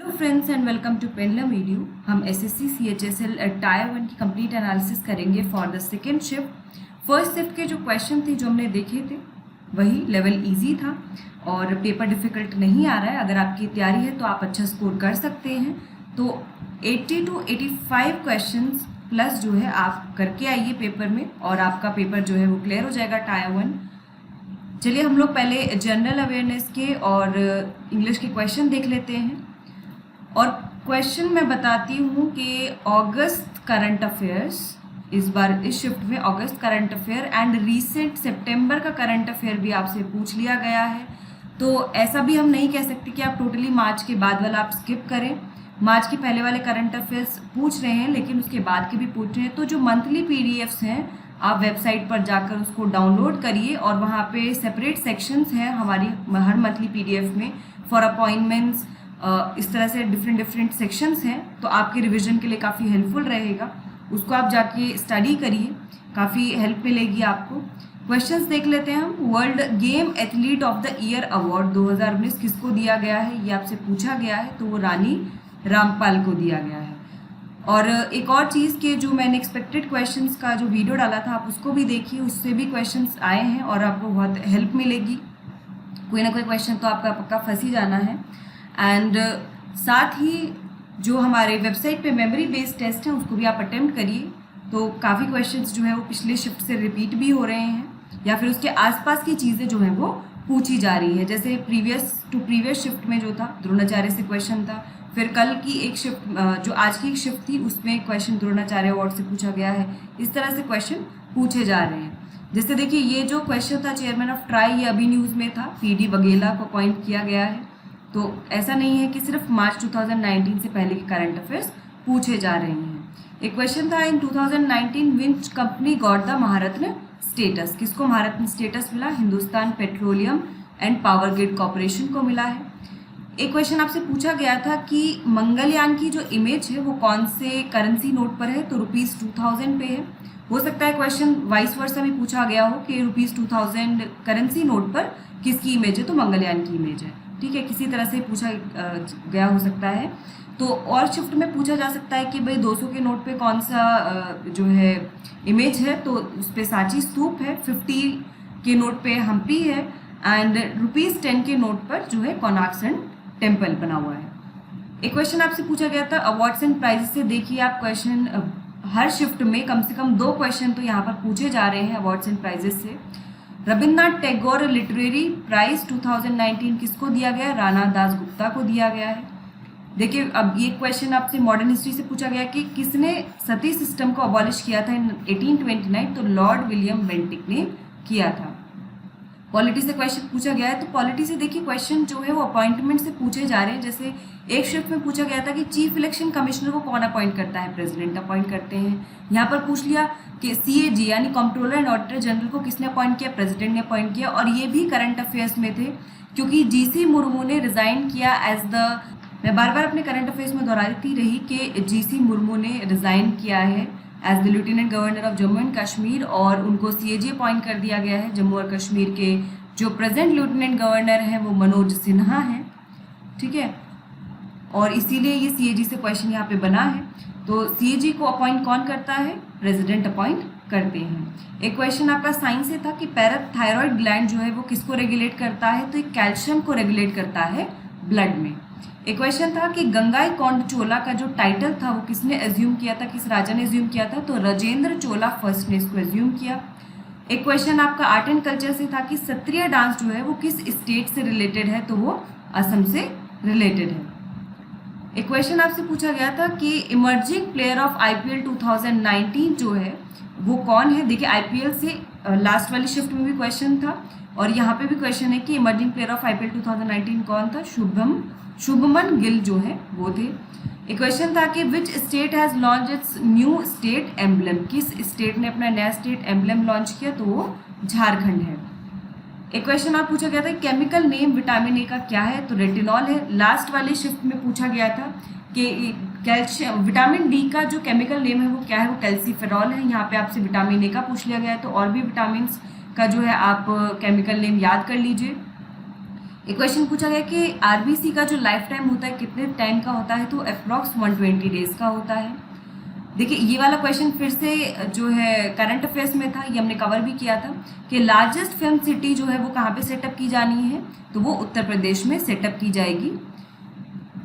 Hello friends and welcome to pendulum video. हम SSC CHSL tier 1 की complete analysis करेंगे for the second shift. First shift के जो question थे जो हमने देखे थे वही लेवल इजी था और पेपर डिफिकल्ट नहीं आ रहा है। अगर आपकी तैयारी है तो आप अच्छा स्कोर कर सकते हैं। तो 80 to 85 क्वेश्चंस प्लस जो है आप करके आइए पेपर में और आपका पेपर जो है वो क्लियर हो जाएगा टायर 1। चलिए हम लोग पहले जनरल अवेयरनेस के और इंग्लिश के क्वेश्चन देख लेते हैं। और क्वेश्चन मैं बताती हूँ कि अगस्त करंट अफेयर्स, इस बार इस शिफ्ट में अगस्त करंट अफेयर एंड रीसेंट सितंबर का करंट अफेयर भी आपसे पूछ लिया गया है। तो ऐसा भी हम नहीं कह सकते कि आप टोटली मार्च के बाद वाला आप स्किप करें। मार्च के पहले वाले करंट अफेयर्स पूछ रहे हैं लेकिन उसके बाद के भी पूछ रहे हैं। तो जो मंथली पीडीएफ्स हैं आप वेबसाइट पर जाकर उसको डाउनलोड करिए और वहाँ पे सेपरेट सेक्शंस हैं हमारी हर मंथली पीडीएफ में फॉर अपॉइंटमेंट्स। इस तरह से डिफरेंट सेक्शंस हैं तो आपके रिवीजन के लिए काफ़ी हेल्पफुल रहेगा। उसको आप जाके स्टडी करिए, काफ़ी हेल्प मिलेगी आपको। क्वेश्चंस देख लेते हैं हम। World game athlete of the year award 2019 किसको दिया गया है, ये आपसे पूछा गया है। तो वो रानी रामपाल को दिया गया है। और एक और चीज़ के जो मैंने एक्सपेक्टेड क्वेश्चंस का जो वीडियो डाला था आप उसको भी देखिए, उससे भी क्वेश्चंस आए हैं और आपको बहुत हेल्प मिलेगी। कोई ना कोई क्वेश्चन तो आपका पक्का फंस ही जाना है। एंड साथ ही जो हमारे वेबसाइट पे मेमोरी बेस्ड टेस्ट है उसको भी आप अटेम्प्ट करिए। तो काफ़ी क्वेश्चंस जो है वो पिछले शिफ्ट से रिपीट भी हो रहे हैं या फिर उसके आसपास की चीज़ें जो हैं वो पूछी जा रही है। जैसे प्रीवियस शिफ्ट में जो था द्रोणाचार्य से क्वेश्चन था, फिर कल की एक शिफ्ट जो आज की एक शिफ्ट थी उसमें क्वेश्चन द्रोणाचार्य अवार्ड से पूछा गया है। इस तरह से क्वेश्चन पूछे जा रहे हैं। जैसे देखिए ये जो क्वेश्चन था चेयरमैन ऑफ ट्राई, ये अभी न्यूज़ में था, पीडी बघेला को अपॉइंट किया गया है। तो ऐसा नहीं है कि सिर्फ मार्च 2019 से पहले के करंट अफेयर्स पूछे जा रहे हैं। एक क्वेश्चन था इन 2019 which company got the Maharatna status, किसको महारत्न स्टेटस मिला? Hindustan petroleum and power grid corporation को मिला है। एक क्वेश्चन आपसे पूछा गया था कि मंगलयान की जो इमेज है वो कौन से करेंसी नोट पर है? तो ₹2000 पे है। हो सकता है क्वेश्चन वाइस वर्सा भी पूछा गया हो कि ₹2000 करेंसी नोट पर किसकी इमेज है? तो मंगलयान की इमेज है। ठीक है, किसी तरह से पूछा गया हो सकता है। तो और शिफ्ट में पूछा जा सकता है कि भाई 200 के नोट पे कौन सा जो है इमेज है? तो उस पर सांची स्तूप है। 50 के नोट पे हम्पी है एंड ₹10 के नोट पर जो है कोणार्क टेम्पल बना हुआ है। एक क्वेश्चन आपसे पूछा गया था अवार्ड्स एंड प्राइजेस से। देखिए आप क्वेश्चन हर शिफ्ट में कम से कम 2 क्वेश्चन तो यहाँ पर पूछे जा रहे हैं अवार्ड्स एंड प्राइजेस से। रविन्द्रनाथ टैगोर लिटरेरी प्राइज 2019 किसको दिया गया? राणा दासगुप्ता को दिया गया है। देखिए अब ये क्वेश्चन आपसे मॉडर्न हिस्ट्री से पूछा गया कि किसने सती सिस्टम को अबॉलिश किया था इन 1829? तो लॉर्ड विलियम बेंटिक ने किया था। पॉलिटी से क्वेश्चन पूछा गया है। तो पॉलिटी से देखिए क्वेश्चन जो है वो अपॉइंटमेंट से पूछे जा रहे हैं। जैसे एक शिफ्ट में पूछा गया था कि चीफ इलेक्शन कमिश्नर को कौन अपॉइंट करता है? प्रेसिडेंट अपॉइंट करते हैं। यहाँ पर पूछ लिया कि सीएजी यानी कंट्रोलर एंड ऑडिटर जनरल को किसने अपॉइंट किया? प्रेसिडेंट ने अपॉइंट किया। और ये भी करंट अफेयर्स में थे क्योंकि जीसी मुर्मू ने रिजाइन किया एज द, मैं बार बार अपने करंट अफेयर्स में दोहराती रही कि जीसी मुर्मू ने रिजाइन किया है as the lieutenant governor of Jammu and Kashmir और उनको सीएजी अपॉइंट कर दिया गया है। जम्मू और कश्मीर के जो प्रेजेंट लेफ्टिनेंट गवर्नर हैं वो मनोज सिन्हा हैं। ठीक है, और इसीलिए ये सीएजी से क्वेश्चन यहाँ पे बना है। तो सीएजी को अपॉइंट कौन करता है? प्रेसिडेंट अपॉइंट करते हैं। एक क्वेश्चन आपका साइंस से था कि पैराथायरॉयड ग्लैंड जो है वो किसको रेगुलेट करता है? तो एक कैल्शियम को रेगुलेट करता है ब्लड में। एक क्वेश्चन था कि गंगाईकोंड चोला का जो टाइटल था वो किसने एज्यूम किया था, किस राजा ने एज्यूम किया था? तो राजेंद्र चोला फर्स्ट ने इसको एज्यूम किया। एक क्वेश्चन आपका आर्ट एंड कल्चर से था कि सत्रिय डांस जो है वो किस स्टेट से रिलेटेड है? तो वो असम से रिलेटेड है। एक क्वेश्चन आपसे पूछा गया था कि इमर्जिंग प्लेयर ऑफ आईपीएल 2019 जो है वो कौन है? देखिए आईपीएल से लास्ट वाली शिफ्ट में भी क्वेश्चन था और यहाँ पे भी क्वेश्चन है कि इमर्जिंग प्लेयर ऑफ आईपीएल 2019 कौन था? शुभमन गिल जो है वो थे। एक क्वेश्चन था कि which state has launch its new state emblem, किस स्टेट ने अपना नया स्टेट एम्बलम लॉन्च किया? तो वो झारखंड है। एक क्वेश्चन और पूछा गया था केमिकल नेम विटामिन ए का क्या है? तो रेटिनॉल है। लास्ट वाली शिफ्ट में पूछा गया था कि कैल्शियम विटामिन डी का जो केमिकल नेम है वो क्या है? वो कैल्सीफेरॉल है। यहाँ पे आपसे विटामिन ए का पूछ लिया गया है तो और भी विटामिन का जो है आप केमिकल नेम याद कर लीजिए। एक क्वेश्चन पूछा गया कि आरबीसी का जो लाइफ टाइम होता है कितने टाइम का होता है, तो अप्रॉक्स 120 डेज का होता है। देखिए ये वाला क्वेश्चन फिर से जो है करंट अफेयर्स में था, ये हमने कवर भी किया था कि लार्जेस्ट फिल्म सिटी जो है वो कहाँ पे सेटअप की जानी है, तो वो उत्तर प्रदेश में सेटअप की जाएगी।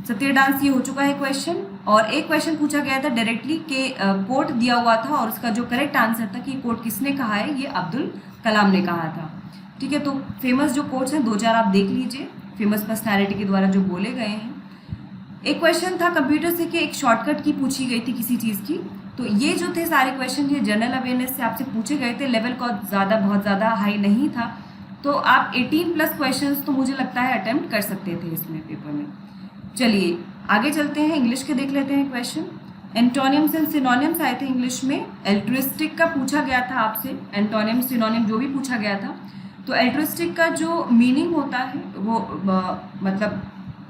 सत्य डांस ये हो चुका है क्वेश्चन। और एक क्वेश्चन पूछा गया था डायरेक्टली कि कोट दिया हुआ था और उसका जो करेक्ट आंसर था कि कोट किसने कहा है, ये अब्दुल कलाम ने कहा था। ठीक है, तो फेमस जो कोट्स हैं 2-4 आप देख लीजिए, फेमस पर्सनैलिटी के द्वारा जो बोले गए हैं। एक क्वेश्चन था कंप्यूटर से कि एक शॉर्टकट की पूछी गई थी किसी चीज़ की, तो ये जो थे सारे क्वेश्चन ये जनरल अवेयरनेस से आपसे पूछे गए थे, लेवल का बहुत ज़्यादा हाई नहीं था, तो आप 18+ क्वेश्चंस तो मुझे लगता है अटेम्प्ट कर सकते थे इसमें पेपर में। चलिए आगे चलते हैं, इंग्लिश के देख लेते हैं क्वेश्चन। एंटोनिम्स एंड सिनोनिम्स आए थे इंग्लिश में। एल्ट्रिस्टिक का पूछा गया था आपसे, एंटोनिम सिनोनिम जो भी पूछा गया था। तो एल्ट्रिस्टिक का जो मीनिंग होता है वो मतलब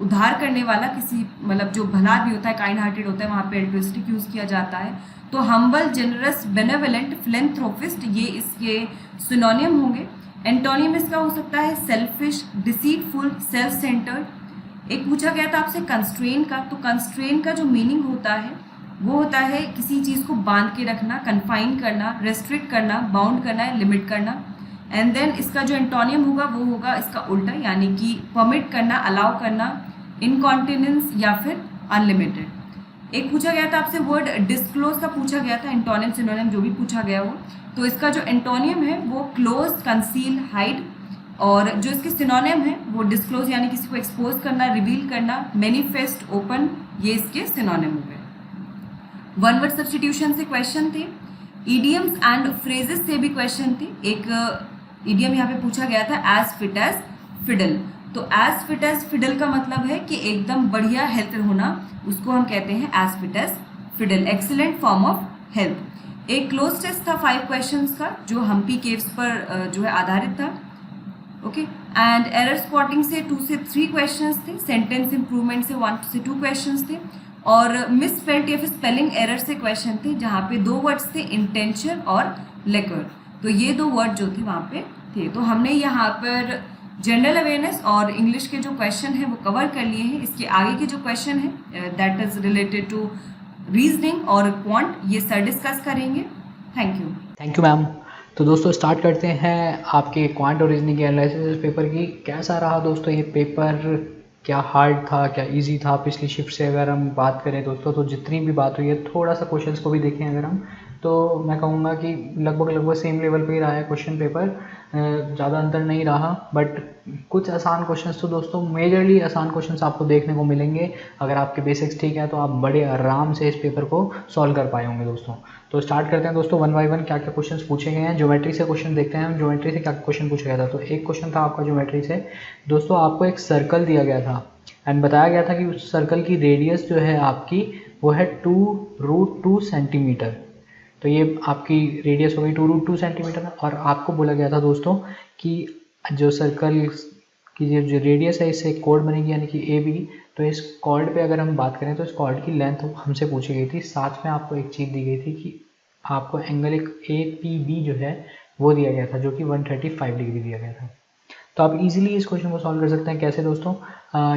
उद्धार करने वाला, किसी मतलब जो भला भी होता है, काइंड हार्टेड होता है, वहाँ पे एल्ट्रिस्टिक यूज़ किया जाता है। तो हम्बल, जेनरस, बेनेवलेंट, फिलेंथ्रोपिस्ट ये इसके सिनोनिम होंगे। एंटोनिम इसका हो सकता है सेल्फिश, डिसीटफुल, सेल्फ सेंटर्ड। एक पूछा गया था आपसे कंस्ट्रेन का, तो कंस्ट्रेन का जो मीनिंग होता है वो होता है किसी चीज़ को बांध के रखना, कन्फाइन करना, रेस्ट्रिक्ट करना, बाउंड करना या लिमिट करना। एंड देन इसका जो एंटोनियम होगा वो होगा इसका उल्टा, यानी कि परमिट करना, अलाउ करना, इनकॉन्टिनेंस या फिर अनलिमिटेड। एक पूछा गया था आपसे वर्ड डिस्क्लोज का पूछा गया था, एंटोनियम सिनोनिम जो भी पूछा गया हो, तो इसका जो एंटोनियम है वो क्लोज, कंसील, हाइड, और जो इसके सिनोनिम है वो डिस्क्लोज यानी किसी को एक्सपोज करना, रिवील करना, मैनिफेस्ट, ओपन, ये इसके सिनोनिम हो गए। वन वर्ड सब्स्टिट्यूशन से क्वेश्चन थे। ईडियम्स एंड फ्रेजेस से भी क्वेश्चन थे। एक ईडियम यहाँ पे पूछा गया था एज फिट एज फिडल, तो एज फिट एज फिडल का मतलब है कि एकदम बढ़िया हेल्थ होना, उसको हम कहते हैं as fit as fiddle, excellent form of health. एक क्लोज टेस्ट था 5 क्वेश्चंस का जो हम्पी केव्स पर जो है आधारित था। ओके, एंड एरर स्पॉटिंग से 2 से 3 क्वेश्चंस थे। सेंटेंस इंप्रूवमेंट से 1 से 2 क्वेश्चंस थे। और मिस स्पेल्ड या फिर स्पेलिंग एरर से क्वेश्चन थे जहाँ पे 2 वर्ड्स थे, इंटेंशन और लेकर, तो ये 2 वर्ड जो थे वहाँ पे थे। तो हमने यहाँ पर जनरल अवेयरनेस और इंग्लिश के जो क्वेश्चन हैं वो कवर कर लिए हैं। इसके आगे के जो क्वेश्चन है that is related to reasoning और क्वांट, ये सर डिस्कस करेंगे। Thank you ma'am. तो दोस्तों स्टार्ट करते हैं आपके क्वांट और रीजनिंग के एनालिसिस पेपर की। कैसा रहा दोस्तों ये पेपर, क्या हार्ड था, क्या इजी था? पिछली शिफ्ट से अगर हम बात करें दोस्तों तो जितनी भी बात हुई है, थोड़ा सा क्वेश्चंस को भी देखें अगर हम, तो मैं कहूँगा कि लगभग सेम लेवल पे ही रहा है क्वेश्चन पेपर, ज़्यादा अंतर नहीं रहा। बट कुछ आसान क्वेश्चंस तो दोस्तों, मेजरली आसान क्वेश्चंस आपको देखने को मिलेंगे। अगर आपके बेसिक्स ठीक है तो आप बड़े आराम से इस पेपर को सॉल्व कर पाए होंगे दोस्तों। तो स्टार्ट करते हैं दोस्तों 1 बाय 1 क्या क्या क्वेश्चंस पूछे गए हैं। ज्योमेट्री से क्वेश्चन देखते हैं हम, ज्योमेट्री से क्या क्वेश्चन पूछा गया था। तो एक क्वेश्चन था आपका ज्योमेट्री से दोस्तों, आपको एक सर्कल दिया गया था एंड बताया गया था कि उस सर्कल की रेडियस जो है आपकी वो है 2√2 सेंटीमीटर। तो ये आपकी रेडियस हो गई 2√2 सेंटीमीटर। और आपको बोला गया था दोस्तों कि जो सर्कल की जो रेडियस है इससे एक कॉर्ड बनेगी यानी कि ए बी। तो इस कॉर्ड पे अगर हम बात करें तो इस कॉर्ड की लेंथ हमसे पूछी गई थी। साथ में आपको एक चीज़ दी गई थी कि आपको एंगल एक APB जो है वो दिया गया था, जो कि 135 डिग्री दिया गया था। तो आप इजीली इस क्वेश्चन को सॉल्व कर सकते हैं। कैसे दोस्तों,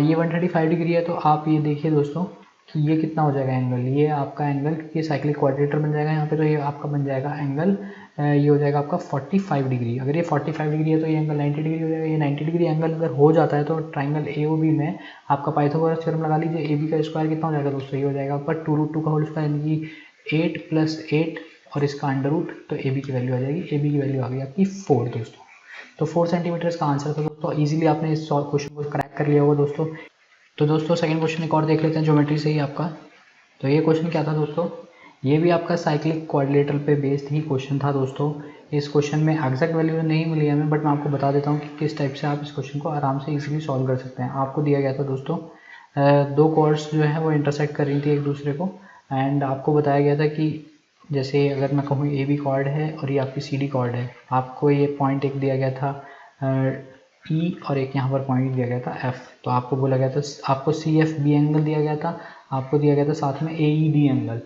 ये 135 डिग्री है, तो आप ये देखिए दोस्तों कि ये कितना हो जाएगा एंगल, ये आपका एंगल, ये साइक्लिक क्वाड्रेटर बन जाएगा यहाँ पे, तो ये आपका बन जाएगा एंगल, ये हो जाएगा आपका 45 डिग्री। अगर ये 45 डिग्री है तो ये एंगल 90 डिग्री हो जाएगा। ये 90 डिग्री एंगल अगर हो जाता है तो ट्राइंगल AOB में आपका पाइथागोरस थ्योरम लगा लीजिए। AB का स्क्वायर कितना हो जाएगा दोस्तों, ये हो जाएगा आपका 2√2 का होल स्क्वायर यानी कि 8 + 8 और इसका अंडर रूट, तो AB की वैल्यू आ जाएगी। AB की वैल्यू आ गई आपकी 4 दोस्तों। तो 4 सेंटीमीटर इसका आंसर था दोस्तों। इजीली आपने इस क्वेश्चन को क्रैक कर लिया होगा दोस्तों। तो दोस्तों सेकंड क्वेश्चन एक और देख लेते हैं ज्योमेट्री से ही आपका। तो ये क्वेश्चन क्या था दोस्तों, ये भी आपका साइक्लिक क्वाड्रिलेटरल पे बेस्ड ही क्वेश्चन था दोस्तों। इस क्वेश्चन में एग्जैक्ट वैल्यू नहीं मिली हमें, बट मैं आपको बता देता हूँ कि किस टाइप से आप इस क्वेश्चन को आराम से इजीली सॉल्व कर सकते हैं। आपको दिया गया था दोस्तों 2 कॉर्ड्स जो है वो इंटरसेक्ट कर रही थी एक दूसरे को, एंड आपको बताया गया था कि जैसे अगर मैं कहूँ AB कॉर्ड है और ये आपकी CD कॉर्ड है, आपको ये पॉइंट एक दिया गया था E और एक यहाँ पर पॉइंट दिया गया था F। तो आपको बोला गया था, आपको CFB एंगल दिया गया था, आपको दिया गया था साथ में AED एंगल,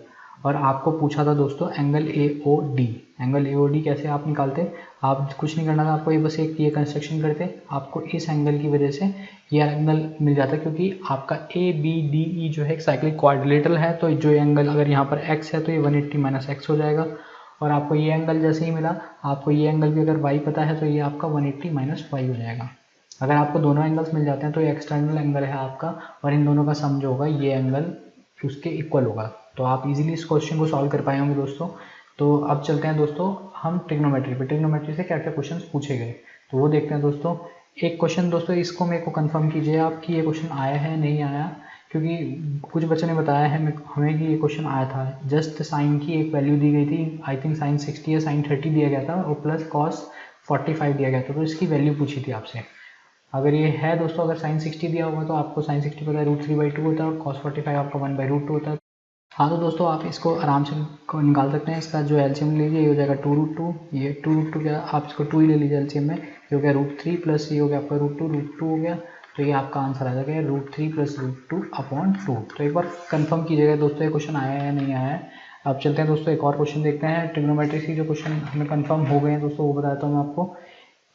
और आपको पूछा था दोस्तों एंगल AOD। एंगल AOD कैसे आप निकालते, आप कुछ नहीं करना था आपको, ये बस एक ये कंस्ट्रक्शन करते, आपको इस एंगल की वजह से ये एंगल मिल जाता, क्योंकि आपका ABDE जो है एक साइक्लिक क्वाड्रिलेटरल है, तो जो एंगल अगर यहाँ पर x है तो ये 180 माइनस x हो जाएगा। और आपको ये एंगल जैसे ही मिला, आपको ये एंगल भी अगर y पता है तो ये आपका 180 माइनस y हो जाएगा। अगर आपको दोनों एंगल्स मिल जाते हैं तो ये एक्सटर्नल एंगल है आपका, और इन दोनों का सम जो होगा ये एंगल उसके इक्वल होगा। तो आप इजीली इस क्वेश्चन को सॉल्व कर पाए होंगे दोस्तों। तो अब चलते हैं दोस्तों हम ट्रिग्नोमेट्री पे, ट्रिग्नोमेट्री से क्या क्या क्वेश्चन पूछे गए तो वो देखते हैं दोस्तों। एक क्वेश्चन दोस्तों, इसको मेरे को कंफर्म कीजिए आप कि ये क्वेश्चन आया है नहीं आया, क्योंकि कुछ बच्चों ने बताया है हमें कि ये क्वेश्चन आया था। जस्ट साइन की एक वैल्यू दी गई थी, आई थिंक साइन 60 या साइन 30 दिया गया था, और प्लस कॉस 45 दिया गया था, तो इसकी वैल्यू पूछी थी आपसे। अगर ये है दोस्तों, अगर साइन 60 दिया होगा तो आपको साइन 60 पता है √3/2 होता है, और कॉस 45 आपका 1/√2 होता है। हाँ तो दोस्तों आप इसको आराम से निकाल सकते हैं, इसका जो एलसीएम लीजिए ये हो जाएगा 2√2, ये 2√2 क्या, आप इसको 2 ही ले लीजिए एलसीएम में, ये हो गया √3 प्लस ये हो गया आपका √2 हो गया, तो ये आपका आंसर आ जाएगा √3 प्लस √2/2। तो एक बार कंफर्म कीजिएगा दोस्तों ये क्वेश्चन आया है या नहीं आया है। अब चलते हैं दोस्तों एक और क्वेश्चन देखते हैं। ट्रिग्नोमेट्री से जो क्वेश्चन हमें कंफर्म हो गए हैं दोस्तों वो बताता हूँ मैं आपको।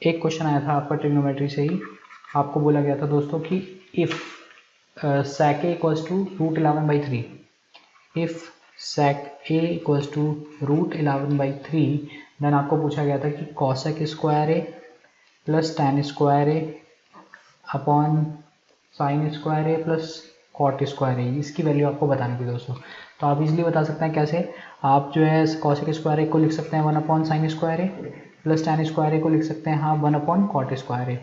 एक क्वेश्चन आया था आपका ट्रिग्नोमेट्री से ही, आपको बोला गया था दोस्तों कि if sec A equals to √11/3, if sec A equals to √11/3, then आपको पूछा गया था कि cosec square A plus tan square A upon sine square A plus cot square A, इसकी वैल्यू आपको बतानी थी दोस्तों। तो आप इजीली बता सकते हैं कैसे, आप जो है cosec स्क्वायर A को लिख सकते हैं 1/sin square A, plus tan square A को लिख सकते हैं हाँ 1/cot स्क्वायर A।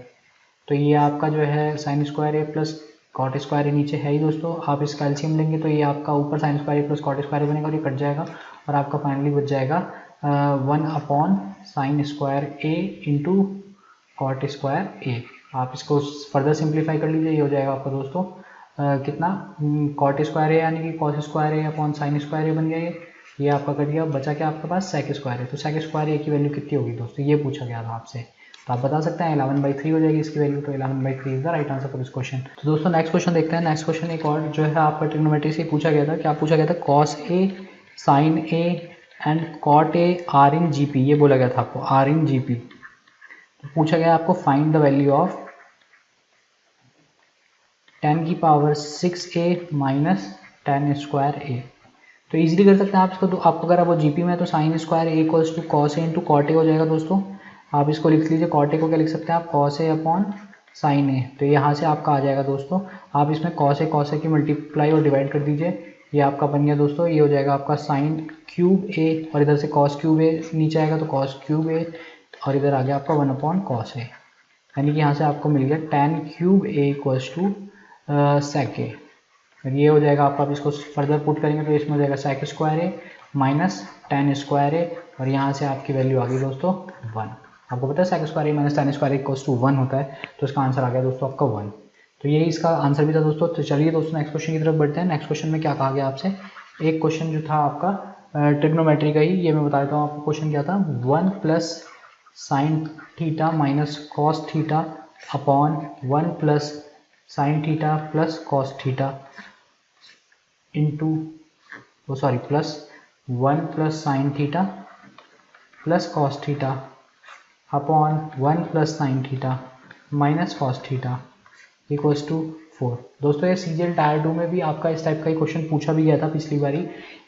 तो ये आपका जो है sine square A plus cot square A नीचे है ही दोस्तों, आप इसका एलसीएम लेंगे तो ये आपका ऊपर sine square A plus cot square A बनेगा और ये कट जाएगा, और आपका फाइनली बच जाएगा 1/sin square A into cot square A। आप इसको फर्दर सिंप्लीफाई कर लीजिए, ये हो जाएगा आपका दोस्तों कितना, कॉट स्क्वायर A यानी कि cos square A upon sine square A बन गया ये आपका कट गया, बचा क्या आपके पास सेक स्क्वायर है। तो सेक स्क्वायर A की वैल्यू कितनी होगी दोस्तों, ये पूछा गया था आपसे, तो आप बता सकते हैं 11/3 हो जाएगी इसकी वैल्यू, तो 11/3 is the right answer for this question. तो दोस्तों नेक्स्ट क्वेश्चन देखते हैं। नेक्स्ट क्वेश्चन एक और जो है आपका ट्रिग्नोमेट्री से पूछा गया था, क्या पूछा गया था, cos A sin A and cot A are in GP, ये बोला गया था आपको आर इन GP। तो पूछा गया आपको find the value of 10⁻⁶A minus tan square A। तो इजीली कर सकते हैं आप इसको, तो आपको अगर वो GP में है तो sine square A equals to cos A into cot A हो जाएगा दोस्तों। आप इसको लिख लीजिए, कॉट A को क्या लिख सकते हैं आप, cos A upon sign A। तो यहाँ से आपका आ जाएगा दोस्तों, आप इसमें कॉस A की मल्टीप्लाई और डिवाइड कर दीजिए, ये आपका बन गया दोस्तों, ये हो जाएगा आपका साइन क्यूब A, और इधर से कॉस क्यूब A नीचे आएगा तो कॉस क्यूब A, और इधर आ गया आपका 1/cos A, यानी कि यहाँ से आपको मिल गया tan cube A equals to sec A। ये हो जाएगा आपका, आप इसको फर्दर पुट करेंगे तो इसमें हो जाएगा sec square A minus tan square A, और यहाँ से आपकी वैल्यू आ गई दोस्तों 1। आपको पता है sec square A minus tan square A equals to 1 होता है, तो इसका आंसर आ गया दोस्तों आपका 1। तो यही इसका आंसर भी था दोस्तों। तो चलिए दोस्तों नेक्स्ट क्वेश्चन की तरफ बढ़ते हैं। नेक्स्ट क्वेश्चन में क्या कहा गया आपसे, एक क्वेश्चन जो था आपका ट्रिग्नोमेट्री का ही, ये मैं बता देता हूँ आपको क्वेश्चन क्या था, 1 plus sine theta minus cos theta upon 1 plus sine theta plus cos theta into plus 1 plus sine theta plus cos theta upon 1 plus sine theta minus cos theta equals to 4। दोस्तों ये CGL tyre 2 में भी आपका इस type का ही question पूछा भी गया था पिछली बारी,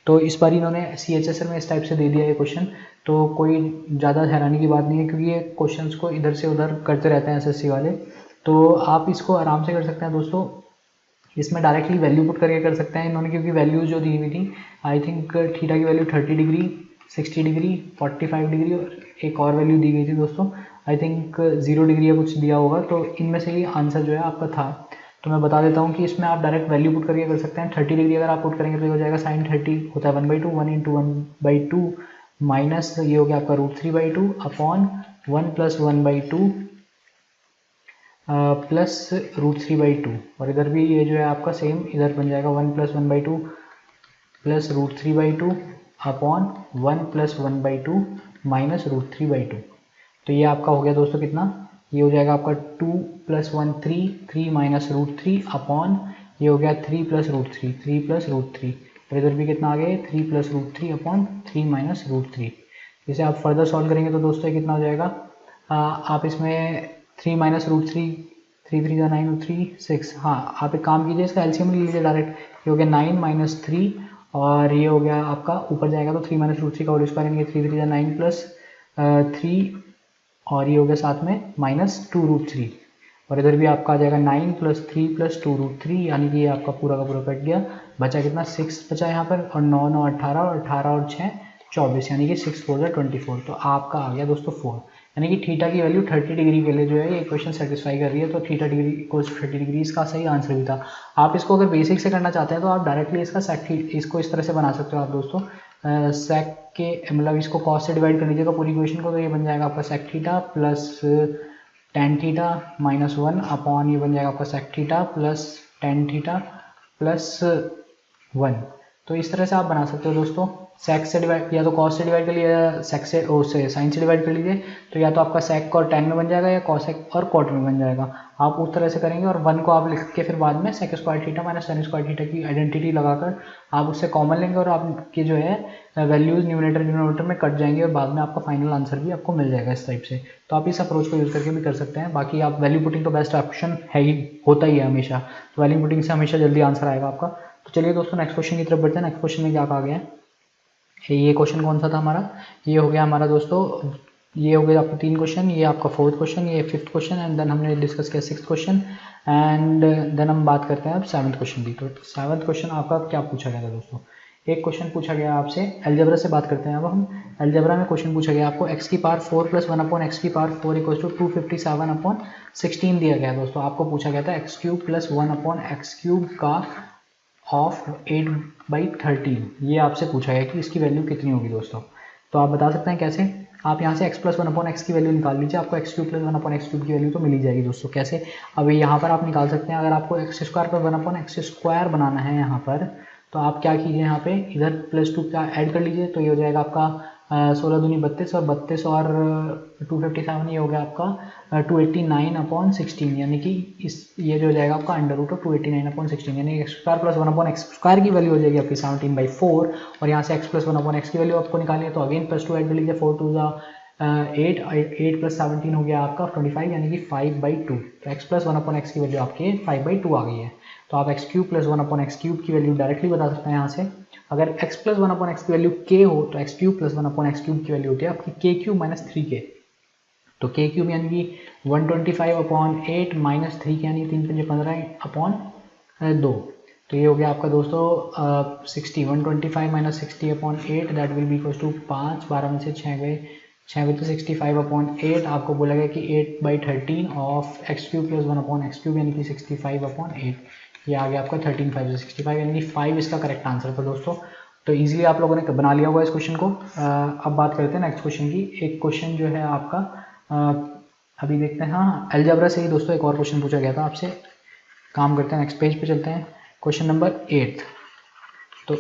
तो इस बार इन्होंने CHSL में इस टाइप से दे दिया ये क्वेश्चन, तो कोई ज़्यादा हैरानी की बात नहीं है, क्योंकि ये क्वेश्चंस को इधर से उधर करते रहते हैं SSC वाले, तो आप इसको आराम से कर सकते हैं दोस्तों। इसमें डायरेक्टली वैल्यू पुट करके कर सकते हैं इन्होंने, क्योंकि वैल्यूज जो दी हुई थी, आई थिंक थीटा की वैल्यू 30 डिग्री, 60 डिग्री, 45 डिग्री, और एक और वैल्यू दी गई थी दोस्तों, आई थिंक 0 डिग्री या कुछ दिया होगा, तो इनमें से ही आंसर जो है आपका था। तो मैं बता देता हूँ कि इसमें आप डायरेक्ट वैल्यू पुट करके कर सकते हैं। 30 डिग्री अगर आप पुट करेंगे तो ये हो जाएगा साइन 30 होता है 1/2, 1 इंटू 1/2 माइनस ये हो गया आपका √3/2 अपॉन 1 प्लस 1/2 प्लस √3/2, और इधर भी ये जो है आपका सेम इधर बन जाएगा 1 plus 1/2 plus √3/2 upon 1 plus 1/2 minus √3/2। तो ये आपका हो गया दोस्तों कितना, ये हो जाएगा आपका 2 प्लस 1 3 3 माइनस √3 अपॉन ये हो गया 3 प्लस √3 3 प्लस √3, और इधर भी कितना आ गया 3 plus root 3 upon 3 minus root 3। इसे आप फर्दर सॉल्व करेंगे तो दोस्तों ये कितना हो जाएगा, आप इसमें 3 माइनस रूट 3, 3 3 9 और 3 6, हाँ आप एक काम कीजिए इसका एलसीएम ले लीजिए डायरेक्ट, ये हो गया 9 माइनस 3 और ये हो गया आपका ऊपर जाएगा तो 3 माइनस रूट 3 का होल स्क्वायर यानी 3 3 9 प्लस 3 और ये हो गया साथ में माइनस 2 रूट 3 और इधर भी आपका आ जाएगा 9 प्लस 3 प्लस 2 रूट 3 यानी कि ये आपका पूरा का पूरा कट गया, बचा कितना 6 बचा यहाँ पर और 9 9 18 और 18 और 6 24 यानी कि 6 4 24। तो आपका आ गया दोस्तों 4 यानी कि थीटा की वैल्यू 30 डिग्री के लिए जो है ये इक्वेशन सेटिस्फाई कर रही है। तो थीटा डिग्री इक्वल्स 30 डिग्री इसका सही आंसर भी था। आप इसको अगर बेसिक से करना चाहते हैं तो आप डायरेक्टली इसका सेक इसको इस तरह से बना सकते हो आप दोस्तों, सेक के मतलब इसको कॉस से डिवाइड कर लीजिएगा पूरी इक्वेशन को, तो ये बन जाएगा आपका sec theta plus tan theta minus 1 upon ये बन जाएगा आपका sec theta plus tan theta plus 1। तो इस तरह से आप बना सकते हो दोस्तों, सेक से डिवाइड या तो कॉस से डिवाइड कर लीजिए या सेक से उससे साइन से डिवाइड कर लीजिए, तो या तो आपका सेक और टेन में बन जाएगा या कॉसेक और कॉट में बन जाएगा। आप उस तरह से करेंगे और 1 को आप लिख के फिर बाद में sec square theta minus tan square theta की आइडेंटिटी लगाकर आप उससे कॉमन लेंगे और आपकी जो है वैल्यूज न्यूमरेटर डिनोमिनेटर में कट जाएंगे और बाद में आपका फाइनल आंसर भी आपको मिल जाएगा इस टाइप से। तो आप इस अप्रोच को यूज़ करके भी कर सकते हैं। बाकी आप वैल्यू पुटिंग तो बेस्ट ऑप्शन है ही, होता ही है हमेशा, तो वैल्यू पुटिंग से हमेशा जल्दी आंसर आएगा आपका। तो चलिए दोस्तों नेक्स्ट क्वेश्चन की तरफ बढ़ते हैं। नेक्स्ट क्वेश्चन में क्या कहा गया है, ये क्वेश्चन कौन सा था हमारा, ये हो गया हमारा दोस्तों, ये हो गया आपका 3 क्वेश्चन, ये आपका 4th क्वेश्चन, ये 5th क्वेश्चन एंड देन हमने डिस्कस किया 6th क्वेश्चन एंड देन हम बात करते हैं अब 7th क्वेश्चन की। तो 7th क्वेश्चन आपका क्या पूछा गया था दोस्तों, एक क्वेश्चन पूछा गया आपसे अलजेब्रा से बात करते हैं। अब हम अलजेब्रा में क्वेश्चन पूछा गया आपको x की पावर 4 प्लस 1 अपॉन एक्स की पावर 4 इक्वल्स टू 257 अपॉन 16 दिया गया दोस्तों। आपको पूछा गया था x cube plus 1 upon x cube का ऑफ 8/13, ये आपसे पूछा गया कि इसकी वैल्यू कितनी होगी दोस्तों। तो आप बता सकते हैं कैसे, आप यहाँ से x प्लस 1 अपॉन एक्स की वैल्यू निकाल लीजिए, आपको x cube plus 1 upon x cube की वैल्यू तो मिल ही जाएगी दोस्तों। कैसे, अब यहाँ पर आप निकाल सकते हैं, अगर आपको एक्स स्क्वायर पर 1 अपॉन एक्स स्क्वायर बनाना है यहाँ पर, तो आप क्या कीजिए यहाँ पे इधर प्लस 2 का ऐड कर लीजिए, तो ये हो जाएगा आपका 16 दूनी 32 और 32 और 257 ये हो गया आपका 289 अपॉन 16 यानी कि इस ये जो हो जाएगा आपका अंडर रूट ऑफ 289 अपॉन 16 यानी x square plus 1 upon x square की वैल्यू हो जाएगी आपकी 17/4 और यहाँ से एक्स प्लस 1 अपॉन एक्स की वैल्यू आपको निकालनी है, तो अगेन प्लस 2 ऐड कर लीजिए, 4 2 8 प्लस 17 हो गया आपका 25 यानी कि 5/2। तो x प्लस 1 अपॉन एक्स की वैल्यू आपके 5/2 आ गई है। तो आप x cube plus 1 upon x cube की वैल्यू डायरेक्टली बता सकते हैं यहाँ से। अगर x प्लस 1 अपॉन एक्स की वैल्यू k हो तो x cube plus 1 upon x cube की वैल्यू होती है आपकी k क्यूब माइनस 3k। तो k क्यूब यानी कि 125 अपॉन 8 माइनस 3 यानी 3 5 15 अपॉन 2। तो ये हो गया आपका दोस्तों 60 125 minus 60 upon 8 that will be equals to 5 12 में से 6 गए तो 65 अपॉन 8 आपको बोला गया कि 8/13 of x cube plus 1 upon x cube यानी कि 65 अपॉन 8 ये आ गया आपका 13 5 से 65 यानी कि 5 इसका करेक्ट आंसर था दोस्तों। तो इजीली आप लोगों ने बना लिया होगा इस क्वेश्चन को। अब बात करते हैं नेक्स्ट क्वेश्चन की। एक क्वेश्चन जो है आपका अभी देखते हैं, हाँ अलजेब्रा से ही दोस्तों एक और क्वेश्चन पूछा गया था आपसे। काम करते हैं नेक्स्ट पेज पे चलते हैं, क्वेश्चन नंबर 8। तो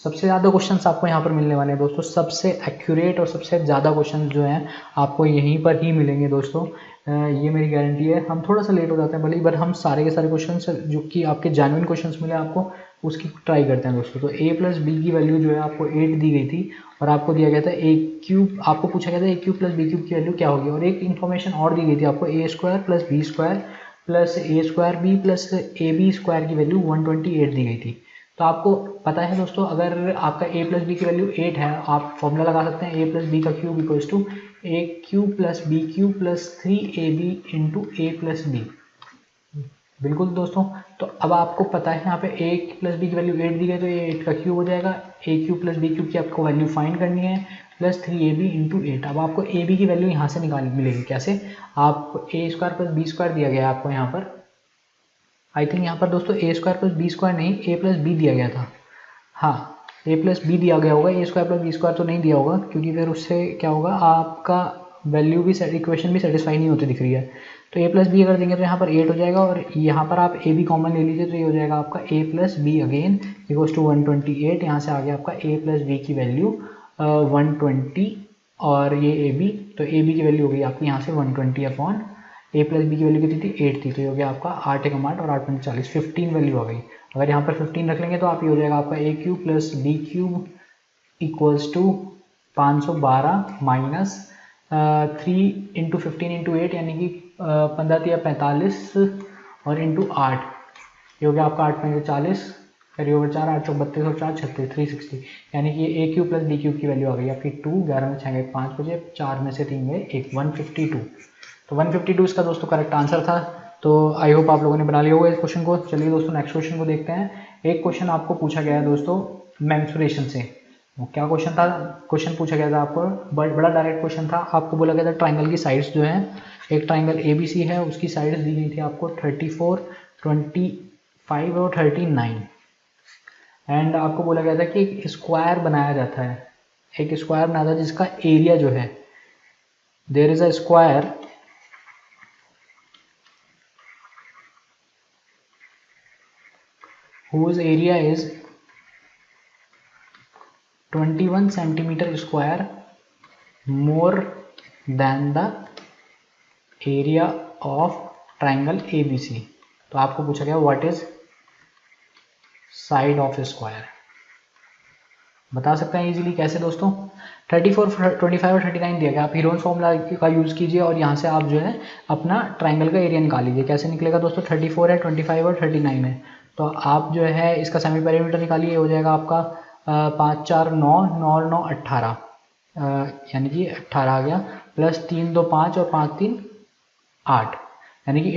सबसे ज़्यादा क्वेश्चंस आपको यहाँ पर मिलने वाले हैं दोस्तों, सबसे एक्यूरेट और सबसे ज़्यादा क्वेश्चन जो हैं आपको यहीं पर ही मिलेंगे दोस्तों, ये मेरी गारंटी है। हम थोड़ा सा लेट हो जाते हैं भले, बट हम सारे के सारे क्वेश्चंस जो कि आपके जेन्युइन क्वेश्चंस मिले आपको उसकी ट्राई करते हैं दोस्तों। तो a प्लस बी की वैल्यू जो है आपको 8 दी गई थी और आपको दिया गया था a क्यूब, आपको पूछा गया था a cube plus B cube की वैल्यू क्या होगी, और एक इन्फॉर्मेशन और दी गई थी आपको a square plus B square plus a square B plus A B square की वैल्यू 128 दी गई थी। तो आपको पता है दोस्तों, अगर आपका a प्लस बी की वैल्यू 8 है, आप फॉर्मूला लगा सकते हैं a प्लस बी का cube equals to a cube plus B cube plus 3ab into a plus B. बिल्कुल दोस्तों, तो अब आपको पता है यहाँ पे a प्लस बी की वैल्यू 8 दी गई, तो ये 8 का क्यूब हो जाएगा, a cube plus B cube की आपको वैल्यू फाइंड करनी है प्लस 3ab इंटू 8। अब आपको ab की वैल्यू यहाँ से निकाल मिलेगी कैसे, आप a square plus B square दिया गया है आपको यहाँ पर, आई थिंक यहाँ पर दोस्तों a square plus B square नहीं a प्लस बी दिया गया था, हाँ a प्लस बी दिया गया होगा, a square plus B square तो नहीं दिया होगा क्योंकि फिर उससे क्या होगा आपका वैल्यू भी इक्वेशन भी सेटिस्फाई नहीं होती दिख रही है। तो a प्लस बी अगर देंगे तो यहाँ पर 8 हो जाएगा और यहाँ पर आप a भी कॉमन ले लीजिए, तो ये हो जाएगा आपका a plus B again equals to 128। यहाँ से आ गया आपका a प्लस बी की वैल्यू 120 और ये a b, तो a b की वैल्यू हो गई आपकी यहाँ से 120 अपॉन a प्लस बी की वैल्यू कितनी थी 8 थी, तो ये हो गया आपका 8 × 8 और 8 × 40 15 वैल्यू आ गई। अगर यहाँ पर 15 रख लेंगे तो आप ये हो जाएगा आपका A cube plus B cube equals to 512 minus 3 into 15 into 8 यानी कि 15 या 45 और इंटू 8, ये हो गया आपका 8 5 40, करिए ओवर 4 8 32 और 4 36 360, यानी कि ए क्यूब प्लस बी क्यूब की वैल्यू आ गई आपकी 2, 11 में 6 गए 5 बजे, 4 में से 3 गए 1, 152। तो 152 इसका दोस्तों करेक्ट आंसर था। तो आई होप आप लोगों ने बना लिया होगा इस क्वेश्चन को। चलिए दोस्तों नेक्स्ट क्वेश्चन को देखते हैं। एक क्वेश्चन आपको पूछा गया है दोस्तों मेंसुरेशन से। क्या क्वेश्चन था? क्वेश्चन पूछा गया था आपको, बड़ा डायरेक्ट क्वेश्चन था। आपको बोला गया था ट्राइंगल की साइड्स जो है, एक ट्राइंगल ABC है उसकी साइड्स दी गई थी आपको 34, 25 और 39, एंड आपको बोला गया था कि एक स्क्वायर बनाया जाता है, एक स्क्वायर बनाया था जिसका एरिया जो है, there is a square whose area is 21 centimeter square more than the area of triangle ABC। तो आपको पूछा गया what is side of square. बता सकते हैं इजीली कैसे दोस्तों? 34, 25 और 39 दिया गया, आप हीरोन्स फॉर्मूला का यूज़ कीजिए और यहाँ से आप जो है अपना ट्राइंगल का एरिया निकाल लीजिए। कैसे निकलेगा दोस्तों? 34 है, 25 और 39 है, तो आप जो है इसका सेमी पेरीमीटर निकालिए, हो जाएगा आपका 5 4 9 9 और 9 18, यानी कि 18 आ गया, प्लस 3 2 5 और 5 3 8, यानी कि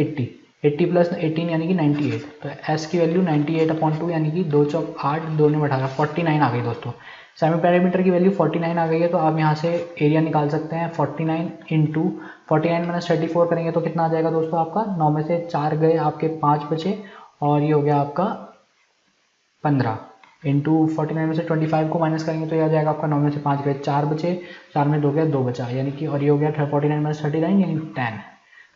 80 प्लस 18 यानी कि 98। तो एस की वैल्यू 98/2 यानी कि 2 चौक 8 2 ने 18 49 आ गई दोस्तों। सेमी पैरामीटर की वैल्यू 49 आ गई है, तो आप यहाँ से एरिया निकाल सकते हैं 49 इंटू 49 माइनस 34 करेंगे तो कितना आ जाएगा दोस्तों आपका? 9 में से 4 गए आपके 5 बचे, और ये हो गया आपका 15 इंटू 49 में से 25 को माइनस करेंगे तो ये आ जाएगा आपका 9 में से 5 गए 4 बचे, 4 में 2 गया 2 बचा, यानी कि, और ये हो गया 49 माइनस 39 यानी 10।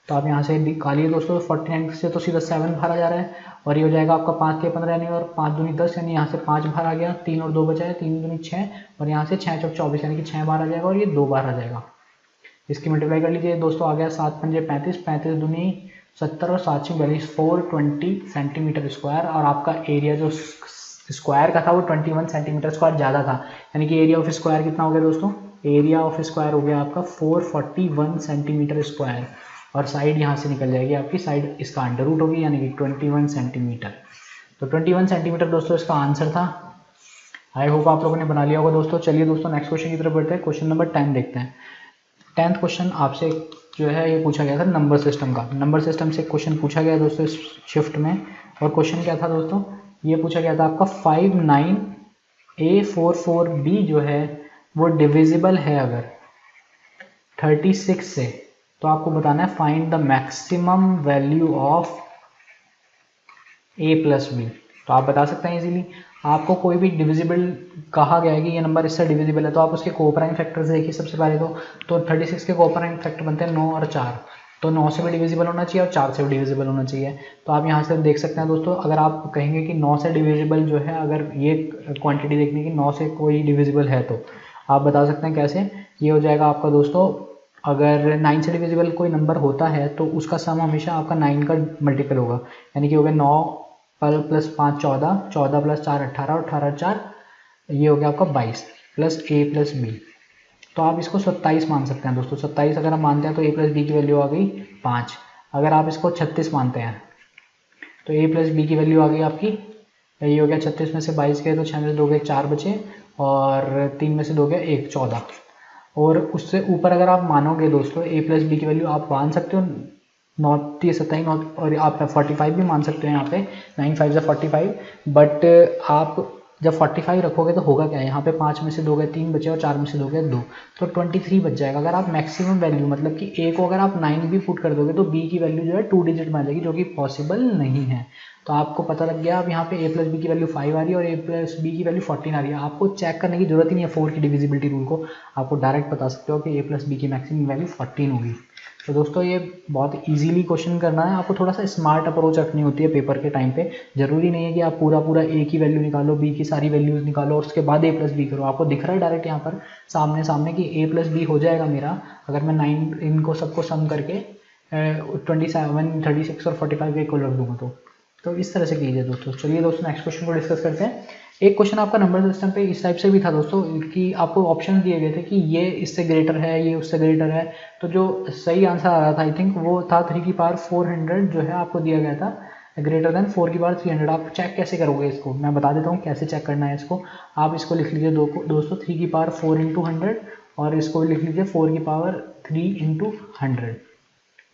तो आप यहाँ से निकालिए दोस्तों, 49 से तो सीधा 7 बाहर आ जा रहा है, और ये हो जाएगा आपका 5 के 15 यानी, और 5 दूनी 10 यानी यहाँ से 5 बाहर आ गया, 3 और 2 बचा है, 3 दूनी 6, और यहाँ से 6 चौक 24 यानी कि 6 बाहर आ जाएगा, और ये 2 बाहर आ जाएगा। इसकी मल्टीप्लाई कर लीजिए दोस्तों, आ गया 7 पंजे 35, 35 दूनी 70 और 7 से 42 420 सेंटीमीटर स्क्वायर, और आपका एरिया जो स्क्वायर का था वो 21 सेंटीमीटर स्क्वायर ज़्यादा था, यानी कि एरिया ऑफ स्क्वायर कितना हो गया दोस्तों? एरिया ऑफ स्क्वायर हो गया आपका 441 सेंटीमीटर स्क्वायर, और साइड यहाँ से निकल जाएगी आपकी, साइड इसका अंडर रूट होगी यानी कि 21 सेंटीमीटर। तो 21 सेंटीमीटर दोस्तों इसका आंसर था। आई होप आप लोगों ने बना लिया होगा दोस्तों। चलिए दोस्तों नेक्स्ट क्वेश्चन की तरफ बढ़ते हैं। क्वेश्चन नंबर 10 देखते हैं। 10th क्वेश्चन आपसे जो है ये पूछा गया था नंबर सिस्टम का। नंबर सिस्टम से क्वेश्चन पूछा गया दोस्तों इस शिफ्ट में, और क्वेश्चन क्या था दोस्तों? ये पूछा गया था आपका 59A44B जो है वो डिविजिबल है अगर 36 से, तो आपको बताना है find the maximum value of A plus B. तो आप बता सकते हैं इजीली, आपको कोई भी डिविजिबल कहा गया है कि ये नंबर इससे डिविजिबल है, तो आप उसके कोप्राइम फैक्टर्स देखिए सबसे पहले तो 36 के कोप्राइम फैक्टर बनते हैं 9 और 4, तो 9 से भी डिविजिबल होना चाहिए और 4 से भी डिविजिबल होना चाहिए। तो आप यहाँ से देख सकते हैं दोस्तों, अगर आप कहेंगे कि 9 से डिविजिबल जो है, अगर ये क्वांटिटी देखने की 9 से कोई डिविजिबल है, तो आप बता सकते हैं कैसे। ये हो जाएगा आपका दोस्तों, अगर 9 से डिविजिबल कोई नंबर होता है तो उसका सम हमेशा आपका 9 का मल्टीपल होगा, यानी कि हो गया 9 प्लस 5 14, 14 प्लस 4 18 और 18 4 ये हो गया आपका 22 प्लस A प्लस बी। तो आप इसको 27 मान सकते हैं दोस्तों। 27 अगर हम मानते हैं तो A प्लस बी की वैल्यू आ गई 5। अगर आप इसको 36 मानते हैं तो A प्लस बी की वैल्यू आ गई आपकी, ये हो गया 36 में से 22 गए तो 6 में से 2 गए 4 बचे, और 3 में से 2 गया 1 14। और उससे ऊपर अगर आप मानोगे दोस्तों A प्लस बी की वैल्यू आप मान सकते हो 9 27 और आप 45 भी मान सकते हैं यहाँ पे 9 5 45, बट आप जब 45 रखोगे तो होगा क्या, यहाँ पे 5 में से 2 गए 3 बचे और 4 में से 2 गए 2, तो 23 बच जाएगा। अगर आप मैक्सिमम वैल्यू मतलब कि A को अगर आप 9 भी पुट कर दोगे तो B की वैल्यू जो है 2 डिजिट में आ जाएगी, जो कि पॉसिबल नहीं है। तो आपको पता लग गया, अब यहाँ पे A प्लस बी की वैल्यू 5 आ रही है और A प्लस बी की वैल्यू 14 आ रही है। आपको चेक करने की जरूरत ही नहीं है 4 की डिविजिबिलिटी रूल को, आपको डायरेक्ट बता सकते हो कि A प्लस बी की मैक्सिमम वैल्यू 14 होगी। तो दोस्तों ये बहुत इजीली क्वेश्चन करना है, आपको थोड़ा सा स्मार्ट अप्रोच रखनी होती है पेपर के टाइम पे। जरूरी नहीं है कि आप पूरा A की वैल्यू निकालो, B की सारी वैल्यूज़ निकालो और उसके बाद A प्लस बी करो। आपको दिख रहा है डायरेक्ट यहाँ पर सामने कि A प्लस बी हो जाएगा मेरा, अगर मैं 9 इनको सबको सम करके 27 36 और 45 के इक्वल रख दूंगा तो इस तरह से कीजिए दोस्तों। चलिए दोस्तों नेक्स्ट क्वेश्चन को डिस्कस करते हैं। एक क्वेश्चन आपका नंबर सिस्टम पे इस टाइप से भी था दोस्तों कि आपको ऑप्शन दिए गए थे कि ये इससे ग्रेटर है, ये उससे ग्रेटर है। तो जो सही आंसर आ रहा था आई थिंक वो था 3 की पावर 400 जो है आपको दिया गया था ग्रेटर देन 4 की पावर 300। आप चेक कैसे करोगे इसको, मैं बता देता हूँ कैसे चेक करना है इसको। आप इसको लिख लीजिए दोस्तों 3 की पावर 4 इंटू 100 और इसको लिख लीजिए 4 की पावर 3 इंटू 100।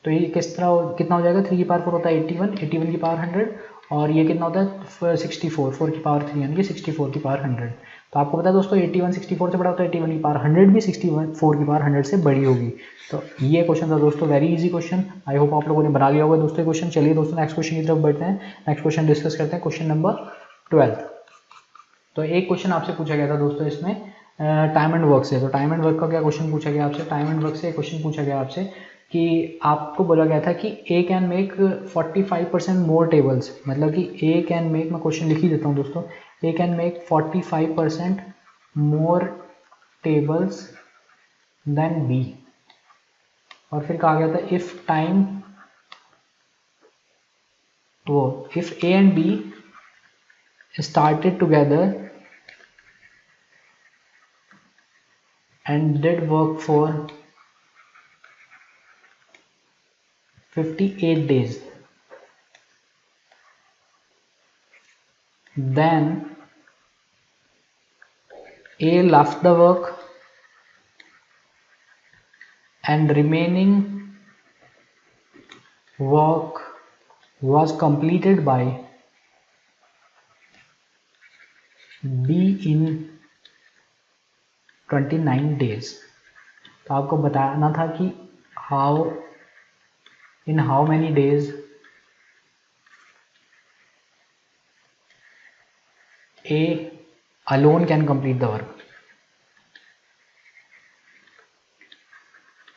तो ये किस तरह कितना हो जाएगा, 3 की पावर 4 होता है 81, 81 की पावर 100 और ये कितना होता है 64, 4 की पावर 3 यानी कि 64 की पावर 100। तो आपको पता है दोस्तों 81 64 से बड़ा होता है, 81 की पावर 100 भी 64 की पावर 100 से बड़ी होगी। तो ये क्वेश्चन था दोस्तों, very easy question. I hope आप लोगों ने बना लिया होगा दोस्तों क्वेश्चन। चलिए दोस्तों नेक्स्ट क्वेश्चन की तरफ बढ़ते हैं। नेक्स्ट क्वेश्चन डिस्कस करते हैं, क्वेश्चन नंबर 12। तो एक क्वेश्चन आपसे पूछा गया था दोस्तों इसमें टाइम एंड वर्क से। तो टाइम एंड वर्क का क्या क्वेश्चन पूछा गया आपसे, टाइम एंड वर्क से क्वेश्चन पूछा गया आपसे कि आपको बोला गया था कि A can make 45% more tables, मतलब कि ए कैन मेक, मैं क्वेश्चन लिख ही देता हूँ दोस्तों, A can make 45% more tables then B. और फिर कहा गया था इफ टाइम, वो if A and B started together and did work for 58 days, then A left the work and remaining work was completed by B in 29 days। तो आपको बताना था कि in how many days A alone can complete the work।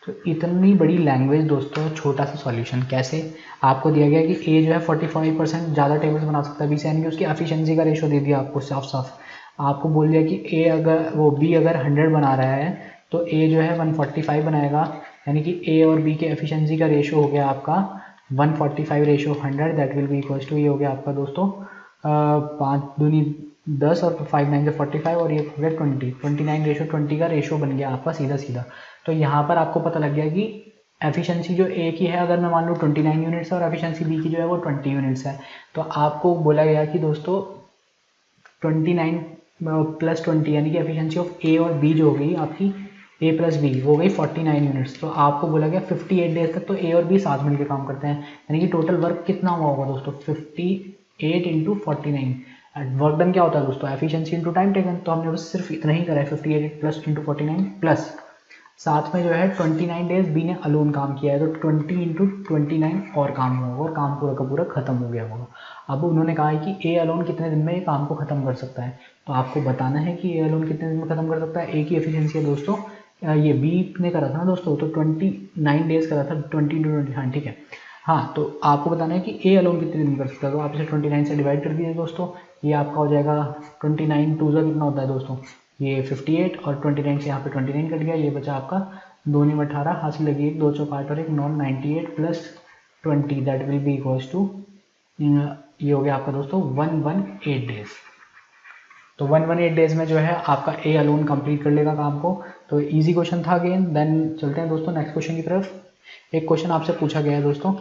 तो इतनी बड़ी language दोस्तों, छोटा सा सॉल्यूशन कैसे। आपको दिया गया कि ए जो है 45% ज़्यादा टेबल्स बना सकता है बी से, यानी कि उसकी एफिशिएंसी का रेशो दे दिया आपको साफ साफ। आपको बोल दिया कि ए अगर वो बी अगर 100 बना रहा है तो ए जो है 145 बनाएगा, यानी कि ए और बी के एफिशिएंसी का रेशो हो गया आपका 145 ratio 100, that will be equals to, ये हो गया आपका दोस्तों 5 दूनी 10 और 5 9 से 45 और ये हो गया 29 रेशो 20 का रेशो बन गया आपका सीधा सीधा। तो यहाँ पर आपको पता लग गया कि एफिशिएंसी जो ए की है अगर मैं मान लूँ 29 यूनिट्स है और एफिशिएंसी बी की जो है वो 20 यूनिट्स है, तो आपको बोला गया कि दोस्तों 29 प्लस 20 यानी कि एफिशिएंसी ऑफ ए और बी जो हो गई आपकी ए प्लस बी वो गई 49 यूनिट्स। तो आपको बोला गया 58 डेज तक तो ए और बी साथ मिलकर काम करते हैं, यानी कि टोटल वर्क कितना हुआ होगा दोस्तों 58 इंटू 49। वर्क डन क्या होता है दोस्तों, एफिशिएंसी इंटू टाइम टेकन। तो हमने बस सिर्फ इतना ही करा है 58 प्लस इंटू 49 प्लस साथ में जो है 29 डेज बी ने अलोन काम किया है, तो 20 इंटू 29 और काम हुआ होगा और काम पूरा का पूरा खत्म हो गया होगा। अब उन्होंने कहा है कि ए अलोन कितने दिन में ये काम को खत्म कर सकता है, तो आपको बताना है कि ए अलोन कितने दिन में खत्म कर सकता है। ए की एफिशिएंसी है दोस्तों, ये बी ने करा था ना दोस्तों, तो 29 डेज करा था, 20 इंटू 20, हाँ ठीक है। हाँ, तो आपको बताना है कि ए अलोन कितने दिन में कर सकता है, तो आप इसे 29 से डिवाइड कर दीजिए दोस्तों। ये आपका हो जाएगा 29 टू ज़ा कितना होता है दोस्तों, ये 58 और 29 से यहाँ पे 29 कट गया, ये बचा आपका 2 में 18, हासिल लगी 1 2 चौक 8 और 1 9, 98 plus 20 that will be equals to, ये हो गया आपका दोस्तों 118 डेज। तो 118 डेज में जो है आपका ए अलोन कंप्लीट कर लेगा काम को। तो इजी क्वेश्चन था अगेन। देन चलते हैं दोस्तों नेक्स्ट क्वेश्चन की तरफ। एक क्वेश्चन आपसे पूछा गया है दोस्तों,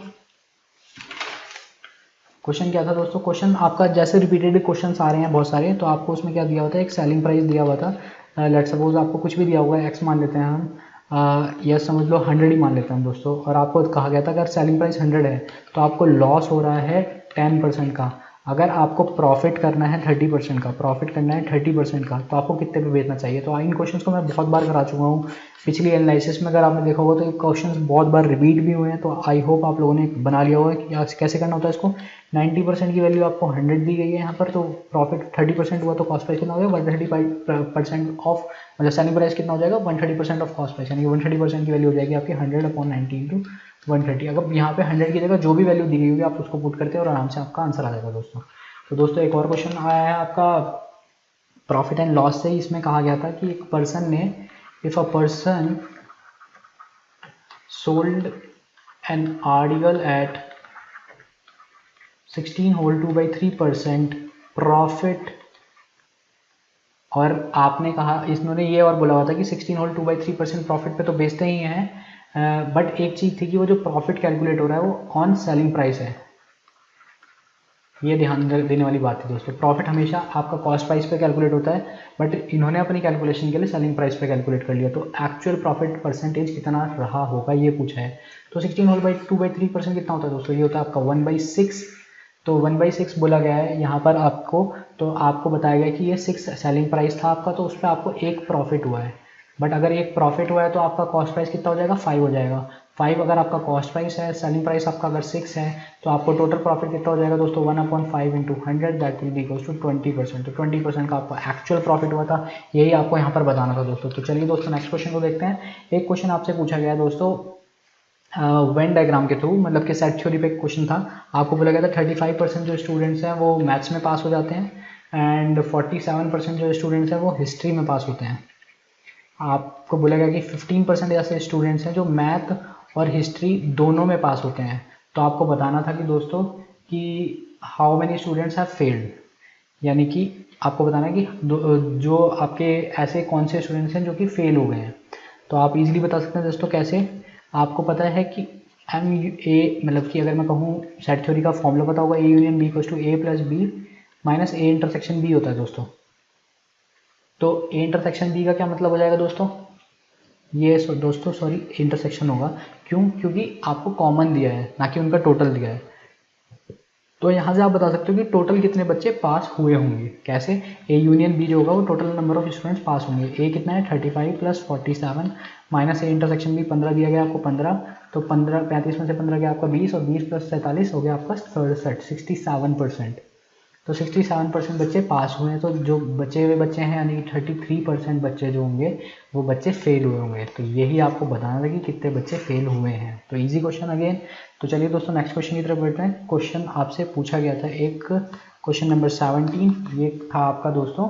क्वेश्चन क्या था दोस्तों, क्वेश्चन आपका जैसे रिपीटेड क्वेश्चंस आ रहे हैं बहुत सारे, तो आपको उसमें क्या दिया होता है, एक सेलिंग प्राइस दिया हुआ था। लेट सपोज आपको कुछ भी दिया हुआ है, एक्स मान लेते हैं हम, या समझ लो 100 ही मान लेते हैं हम दोस्तों, और आपको कहा गया था अगर सेलिंग प्राइस 100 है तो आपको लॉस हो रहा है 10% का। अगर आपको प्रॉफिट करना है 30% का, प्रॉफिट करना है 30% का, तो आपको कितने पे बेचना चाहिए। तो इन क्वेश्चंस को मैं बहुत बार करा चुका हूँ पिछली एनालिसिस में, अगर आपने देखा होगा तो ये क्वेश्चंस बहुत बार रिपीट भी हुए हैं। तो आई होप आप लोगों ने बना लिया होगा कि कैसे करना होता है इसको। 90% की वैल्यू आपको 100 दी गई है यहाँ पर, तो प्रॉफिट 30% हुआ तो कॉस्ट प्राइस कितना हो जाएगा 135% ऑफ, मतलब सेलिंग प्राइस कितना हो जाएगा 130% ऑफ कॉस्ट प्राइस, यानी 130% की वैल्यू हो जाएगी आपकी 100/90 इंटू 130। अगर यहाँ पे 100 की जगह जो भी वैल्यू दी गई होगी आप उसको पुट करते हैं और आराम से आपका आंसर आ जाएगा दोस्तों। तो दोस्तों एक और क्वेश्चन आया है आपका प्रॉफिट एंड लॉस से। इसमें कहा गया था कि एक पर्सन ने, if a person sold an article at 16 whole 2/3% profit, और आपने कहा, इन्होंने ये और बोला हुआ था कि 16 होल 2/3% प्रॉफिट पे तो बेचते ही हैं, बट एक चीज़ थी कि वो जो प्रॉफिट कैलकुलेट हो रहा है वो ऑन सेलिंग प्राइस है। ये ध्यान देने वाली बात है दोस्तों, प्रॉफिट हमेशा आपका कॉस्ट प्राइस पे कैलकुलेट होता है, बट इन्होंने अपनी कैलकुलेशन के लिए सेलिंग प्राइस पे कैलकुलेट कर लिया। तो एक्चुअल प्रॉफिट परसेंटेज कितना रहा होगा ये पूछा है। तो 16 होल 2/3% कितना होता है दोस्तों, ये होता है आपका 1/6। तो 1/6 बोला गया है यहाँ पर आपको, तो आपको बताया गया कि ये 6 सेलिंग प्राइस था आपका, तो उस पर आपको एक प्रॉफिट हुआ है। बट अगर एक प्रॉफिट हुआ है तो आपका कॉस्ट प्राइस कितना हो जाएगा, 5 हो जाएगा। 5 अगर आपका कॉस्ट प्राइस है, सेलिंग प्राइस आपका अगर 6 है, तो आपको टोटल प्रॉफिट कितना हो जाएगा दोस्तों, 1/5 into 100 that will be equals to 20%। तो 20% का आपका एक्चुअल प्रॉफिट हुआ था, यही आपको यहाँ पर बताना था दोस्तों। तो चलिए दोस्तों नेक्स्ट क्वेश्चन को देखते हैं। एक क्वेश्चन आपसे पूछा गया है दोस्तों वेन डायग्राम के थ्रू, मतलब कि सेट थ्योरी पे क्वेश्चन था। आपको बोला गया था 35% जो स्टूडेंट्स हैं वो मैथ्स में पास हो जाते हैं एंड 47% जो स्टूडेंट्स हैं वो हिस्ट्री में पास होते हैं। आपको बोला गया कि 15% ऐसे स्टूडेंट्स हैं जो मैथ और हिस्ट्री दोनों में पास होते हैं। तो आपको बताना था कि दोस्तों कि how many students have failed, यानी कि आपको बताना है कि जो आपके ऐसे कौन से स्टूडेंट्स हैं जो कि फेल हो गए हैं। तो आप इजीली बता सकते हैं दोस्तों कैसे। आपको पता है कि ए, मतलब कि अगर मैं कहूँ सेट थ्योरी का फॉर्मूला पता होगा, A union B equals to A plus B minus A intersection B होता है दोस्तों। तो ए इंटरसेक्शन बी का क्या मतलब हो जाएगा दोस्तों, ये दोस्तों सॉरी इंटरसेक्शन होगा, क्यों, क्योंकि आपको कॉमन दिया है ना कि उनका टोटल दिया है। तो यहाँ से आप बता सकते हो कि टोटल कितने बच्चे पास हुए होंगे, कैसे, ए यूनियन बी जो होगा वो total number of students pass होंगे। ए कितना है 35 plus 47 minus A intersection B 15 दिया गया आपको 15, तो 15 35 में से 15 गया आपका 20 और 20 प्लस 47 हो गया आपका 67%। तो 67% बच्चे पास हुए हैं। तो जो बचे हुए बच्चे हैं यानी कि 33% बच्चे जो होंगे वो बच्चे फेल हुए होंगे। तो यही आपको बताना था कि कितने बच्चे फेल हुए हैं। तो इजी क्वेश्चन अगेन। तो चलिए दोस्तों नेक्स्ट क्वेश्चन की तरफ बढ़ते हैं। क्वेश्चन आपसे पूछा गया था एक, क्वेश्चन नंबर 17, ये था आपका दोस्तों,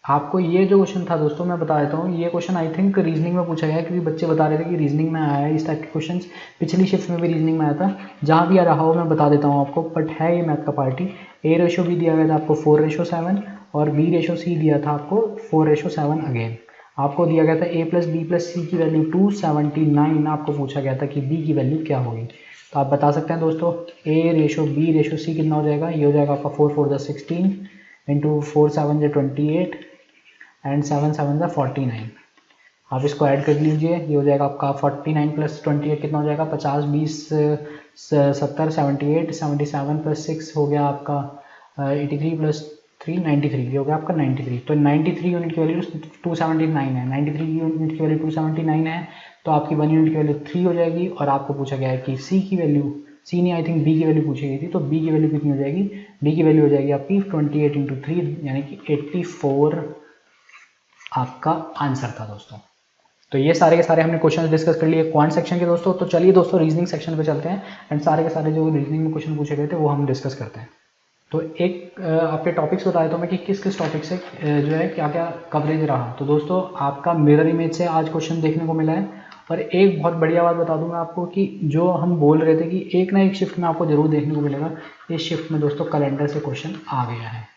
आपको ये जो क्वेश्चन था दोस्तों मैं बता देता हूँ, ये क्वेश्चन आई थिंक रीजनिंग में पूछा गया है, क्योंकि बच्चे बता रहे थे कि रीजनिंग में आया है इस टाइप के क्वेश्चन। पिछली शिफ्ट में भी रीजनिंग में आया था, जहाँ भी आ रहा हो मैं बता देता हूँ आपको, बट है ये मैथ का पार्टी। ए रेशो बी दिया गया था आपको 4:7 और बी रेशो सी दिया था आपको 4:7 अगेन। आपको दिया गया था ए प्लस बी प्लस सी की वैल्यू 279, आपको पूछा गया था कि बी की वैल्यू क्या होगी। तो आप बता सकते हैं दोस्तों ए रेशो बी रेशो सी कितना हो जाएगा, ये हो जाएगा आपका 4 4 16 इंटू 4 7 28 एंड 7 7 49। आप इसको ऐड कर लीजिए, ये हो जाएगा आपका 49 प्लस 28 कितना हो जाएगा, 50 20 70 78 77 प्लस 6 हो गया आपका 83 प्लस 3 93, ये हो गया आपका 93। तो 93 यूनिट की वैल्यू 279 है, 93 यूनिट की वैल्यू 279 है, तो आपकी 1 यूनिट की वैल्यू 3 हो जाएगी। और आपको पूछा गया है कि सी की वैल्यू, सी नहीं आई थिंक बी की वैल्यू पूछी गई थी, तो बी की वैल्यू कितनी हो जाएगी, बी की वैल्यू हो जाएगी आपकी 28 इंटू 3 यानी कि 84 आपका आंसर था दोस्तों। तो ये सारे के सारे हमने क्वेश्चन डिस्कस कर लिए क्वांट सेक्शन के दोस्तों। तो चलिए दोस्तों रीजनिंग सेक्शन पे चलते हैं एंड सारे के सारे जो रीजनिंग में क्वेश्चन पूछे गए थे वो हम डिस्कस करते हैं। तो एक आपके टॉपिक्स बता देता हूँ मैं कि किस किस टॉपिक से जो है क्या क्या कवरेज रहा। तो दोस्तों आपका मिरर इमेज से आज क्वेश्चन देखने को मिला है, और एक बहुत बढ़िया बात बता दूँ मैं आपको कि जो हम बोल रहे थे कि एक ना एक शिफ्ट में आपको जरूर देखने को मिलेगा, इस शिफ्ट में दोस्तों कैलेंडर से क्वेश्चन आ गया है।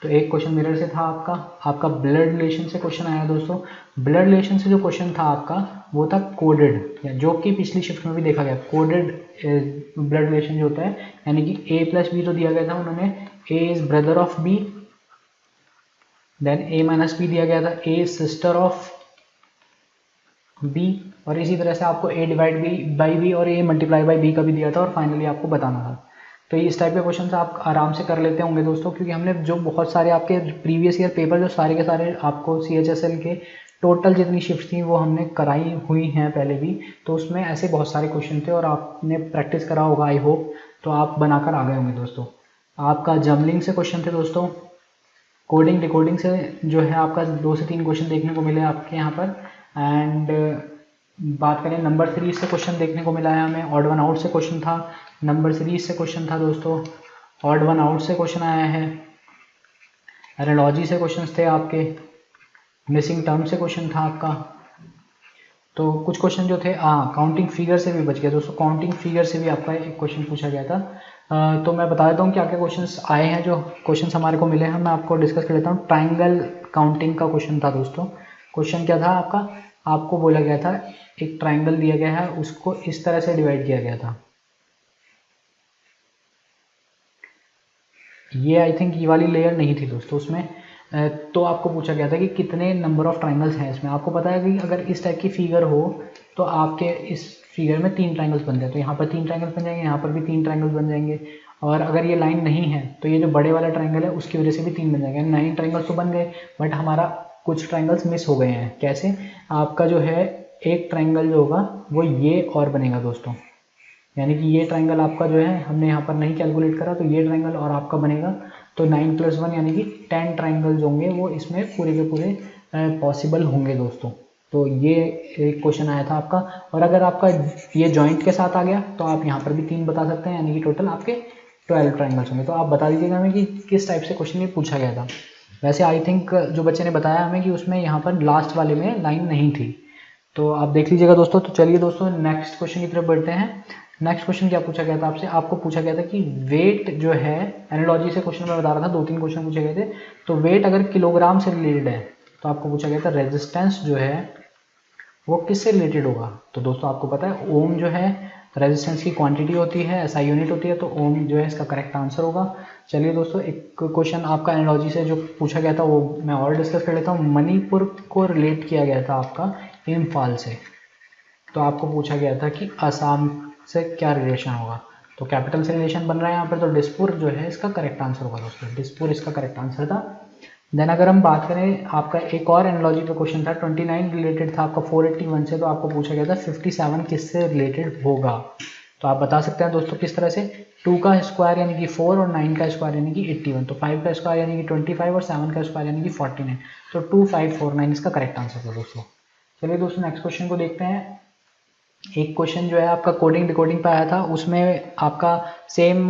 तो एक क्वेश्चन मिरर से था आपका ब्लड रिलेशन से क्वेश्चन आया दोस्तों। ब्लड रिलेशन से जो क्वेश्चन था आपका वो था कोडेड, जो कि पिछली शिफ्ट में भी देखा गया, कोडेड ब्लड रिलेशन जो होता है, यानी कि ए प्लस बी तो दिया गया था उन्होंने, A is brother of B, then A minus B दिया गया था, A is sister of B, और इसी तरह से आपको A divide B by B और ए मल्टीप्लाई बाई बी का भी दिया था, और फाइनली आपको बताना था। तो इस टाइप के क्वेश्चन आप आराम से कर लेते होंगे दोस्तों, क्योंकि हमने जो बहुत सारे आपके प्रीवियस ईयर पेपर जो सारे के सारे आपको CHSL के टोटल जितनी शिफ्ट थी वो हमने कराई हुई हैं पहले भी, तो उसमें ऐसे बहुत सारे क्वेश्चन थे और आपने प्रैक्टिस करा होगा आई होप, तो आप बनाकर आ गए होंगे दोस्तों। आपका जमलिंग से क्वेश्चन थे दोस्तों, कोडिंग डिकोडिंग से जो है आपका 2 से 3 क्वेश्चन देखने को मिले आपके यहाँ पर, एंड बात करें नंबर सीरीज से क्वेश्चन देखने को मिला है हमें, ऑड वन आउट से क्वेश्चन था, नंबर सीरीज से क्वेश्चन था दोस्तों, ऑड वन आउट से क्वेश्चन आया है, एनालॉजी से क्वेश्चन थे आपके, मिसिंग टर्म से क्वेश्चन था आपका, तो कुछ क्वेश्चन जो थे काउंटिंग फिगर से भी बच गया दोस्तों, काउंटिंग फिगर से भी आपका एक क्वेश्चन पूछा गया था। तो मैं बता देता हूँ क्या क्या क्वेश्चंस आए हैं, जो क्वेश्चंस हमारे को मिले हैं मैं आपको डिस्कस कर लेता हूँ। ट्राइंगल काउंटिंग का क्वेश्चन था दोस्तों। क्वेश्चन क्या था आपका, आपको बोला गया था एक ट्राइंगल दिया गया है, उसको इस तरह से डिवाइड किया गया था। ये आई थिंक ये वाली लेयर नहीं थी दोस्तों उसमें। तो आपको पूछा गया था कि कितने नंबर ऑफ ट्राइंगल्स हैं इसमें। आपको पता है कि अगर इस टाइप की फिगर हो तो आपके इस फिगर में 3 ट्राइंगल्स बन जाए, तो यहाँ पर 3 ट्राइंगल्स बन जाएंगे, यहाँ पर भी 3 ट्राइंगल्स बन जाएंगे। और अगर ये लाइन नहीं है तो ये जो बड़े वाला ट्राइंगल है उसकी वजह से भी 3 बन जाएंगे। 9 ट्राइंगल्स तो बन गए, बट हमारा कुछ ट्राइंगल्स मिस हो गए हैं। कैसे? आपका जो है एक ट्राइंगल जो होगा वो ये और बनेगा दोस्तों, यानी कि ये ट्राइंगल आपका जो है हमने यहाँ पर नहीं कैलकुलेट करा, तो ये ट्राइंगल और आपका बनेगा। तो 9 + 1 यानी कि 10 ट्राइंगल्स होंगे, वो इसमें पूरे के पूरे पॉसिबल होंगे दोस्तों। तो ये एक क्वेश्चन आया था आपका। और अगर आपका ये जॉइंट के साथ आ गया तो आप यहाँ पर भी 3 बता सकते हैं, यानी कि टोटल आपके 12 ट्राइंगल्स होंगे। तो आप बता दीजिएगा हमें कि किस टाइप से क्वेश्चन ये पूछा गया था। वैसे आई थिंक जो बच्चे ने बताया हमें कि उसमें यहाँ पर लास्ट वाले में लाइन नहीं थी, तो आप देख लीजिएगा दोस्तों। तो चलिए दोस्तों नेक्स्ट क्वेश्चन की तरफ बढ़ते हैं। नेक्स्ट क्वेश्चन क्या पूछा गया था आपसे, आपको पूछा गया था कि वेट जो है, एनालॉजी से क्वेश्चन मैं बता रहा था, 2-3 क्वेश्चन पूछे गए थे। तो वेट अगर किलोग्राम से रिलेटेड है तो आपको पूछा गया था रेजिस्टेंस जो है वो किससे रिलेटेड होगा। तो दोस्तों आपको पता है ओम जो है रेजिस्टेंस की क्वांटिटी होती है, SI यूनिट होती है, तो ओम जो है इसका करेक्ट आंसर होगा। चलिए दोस्तों एक क्वेश्चन आपका एनालॉजी से जो पूछा गया था वो मैं और डिस्कस कर लेता हूँ। मणिपुर को रिलेट किया गया था आपका इम्फाल से। तो आपको पूछा गया था कि असम से क्या रिलेशन होगा, तो कैपिटल से रिलेशन बन रहा है यहाँ पर, तो दिसपुर जो है इसका करेक्ट आंसर होगा दोस्तों, दिसपुर इसका करेक्ट आंसर था। देन अगर हम बात करें, आपका एक और एनालॉजी पे क्वेश्चन था, 29 रिलेटेड था आपका 481 से, तो आपको पूछा गया था 57 किससे रिलेटेड होगा। तो आप बता सकते हैं दोस्तों किस तरह से, 2 का स्क्वायर यानी कि 4 और 9 का स्क्वायर यानी कि 81, तो 5 का स्क्वायर यानी कि 25 और 7 का स्क्वायर यानी कि 49, तो 2549 इसका करेक्ट आंसर था दोस्तों। चलिए दोस्तों नेक्स्ट क्वेश्चन को देखते हैं। एक क्वेश्चन जो है आपका कोडिंग डिकोडिंग पे आया था, उसमें आपका सेम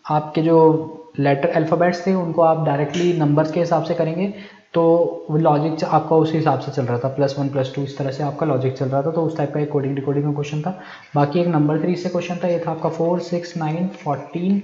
आपके जो लेटर अल्फ़ाबेट्स थे उनको आप डायरेक्टली नंबर्स के हिसाब से करेंगे, तो वो लॉजिक आपका उस हिसाब से चल रहा था, +1 +2 इस तरह से आपका लॉजिक चल रहा था। तो उस टाइप का एक कोडिंग डिकोडिंग का क्वेश्चन था। बाकी एक नंबर 3 से क्वेश्चन था, ये था आपका 4, 6, 9, 14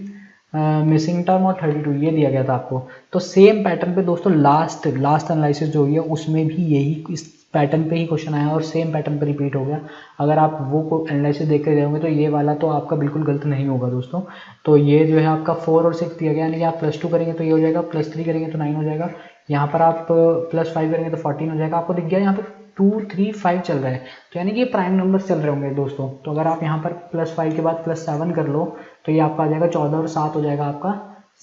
मिसिंग टर्म और 32 ये दिया गया था आपको। तो सेम पैटर्न पे दोस्तों लास्ट एनालिसिस जो हुई है उसमें भी यही इस पैटर्न पे ही क्वेश्चन आया और सेम पैटर्न पे रिपीट हो गया। अगर आप वो एनालिसिस देख कर जाओगे तो ये वाला तो आपका बिल्कुल गलत नहीं होगा दोस्तों। तो ये जो है आपका 4 और 6 दिया गया, यानी कि आप +2 करेंगे तो ये हो जाएगा, +3 करेंगे तो 9 हो जाएगा, यहाँ पर आप +5 करेंगे तो 14 हो जाएगा। आपको दिख गया यहाँ पर 2, 3, 5 चल रहा है, तो यानी कि ये प्राइम नंबर चल रहे होंगे दोस्तों। तो अगर आप यहाँ पर +5 के बाद +7 कर लो तो ये आपका आ जाएगा 14 और 7 हो जाएगा आपका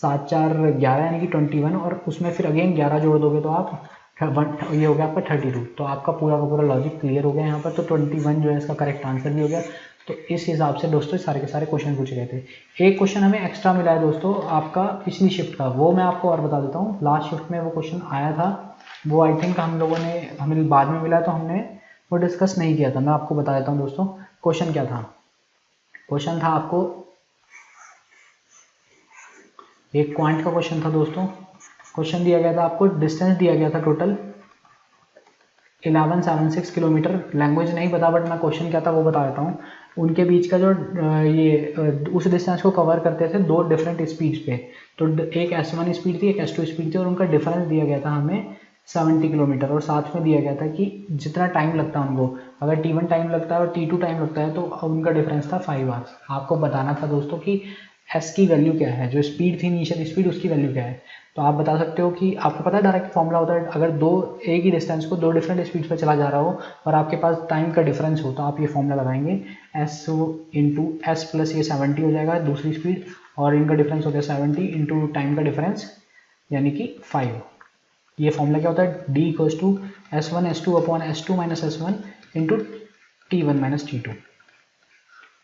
7, 4, 11 यानी कि 21, और उसमें फिर अगेन 11 जोड़ दोगे तो आप ये हो गया आपका 32। तो आपका पूरा का पूरा लॉजिक क्लियर हो गया यहाँ पर। तो 21 जो है इसका करेक्ट आंसर भी हो गया। तो इस हिसाब से दोस्तों सारे के सारे क्वेश्चन पूछे गए थे। एक क्वेश्चन हमें एक्स्ट्रा मिला है दोस्तों आपका पिछली शिफ्ट का, वो मैं आपको और बता देता हूँ। लास्ट शिफ्ट में वो क्वेश्चन आया था, वो आई थिंक हम लोगों ने हमें बाद में मिला तो हमने वो डिस्कस नहीं किया था। मैं आपको बता देता हूँ दोस्तों क्वेश्चन क्या था। क्वेश्चन था आपको एक क्वांट का क्वेश्चन था दोस्तों। क्वेश्चन दिया गया था आपको, डिस्टेंस दिया गया था टोटल 1176 किलोमीटर। लैंग्वेज नहीं पता बट मैं क्वेश्चन क्या था वो बता देता हूँ। उनके बीच का जो उस डिस्टेंस को कवर करते थे 2 डिफरेंट स्पीड्स पे, तो एक S1 स्पीड थी, एक S2 स्पीड थी, और उनका डिफरेंस दिया गया था हमें 70 किलोमीटर। और साथ में दिया गया था कि जितना टाइम लगता है उनको, अगर T1 टाइम लगता है और T2 टाइम लगता है तो उनका डिफरेंस था 5 आवर्स। आपको बताना था दोस्तों कि S की वैल्यू क्या है, जो स्पीड थी इनिशियल स्पीड उसकी वैल्यू क्या है। तो आप बता सकते हो कि आपको पता है डायरेक्ट फॉर्मूला होता है, अगर एक ही डिस्टेंस को 2 डिफरेंट स्पीड पर चला जा रहा हो और आपके पास टाइम का डिफरेंस हो तो आप ये फॉर्मूला लगाएंगे, S इंटू S प्लस ये 70 हो जाएगा दूसरी स्पीड, और इनका डिफरेंस हो गया 70 इंटू टाइम का डिफरेंस यानी कि 5। ये फॉर्मूला क्या होता है, D = S1 S2 upon S2 minus S1 into T1 minus T2।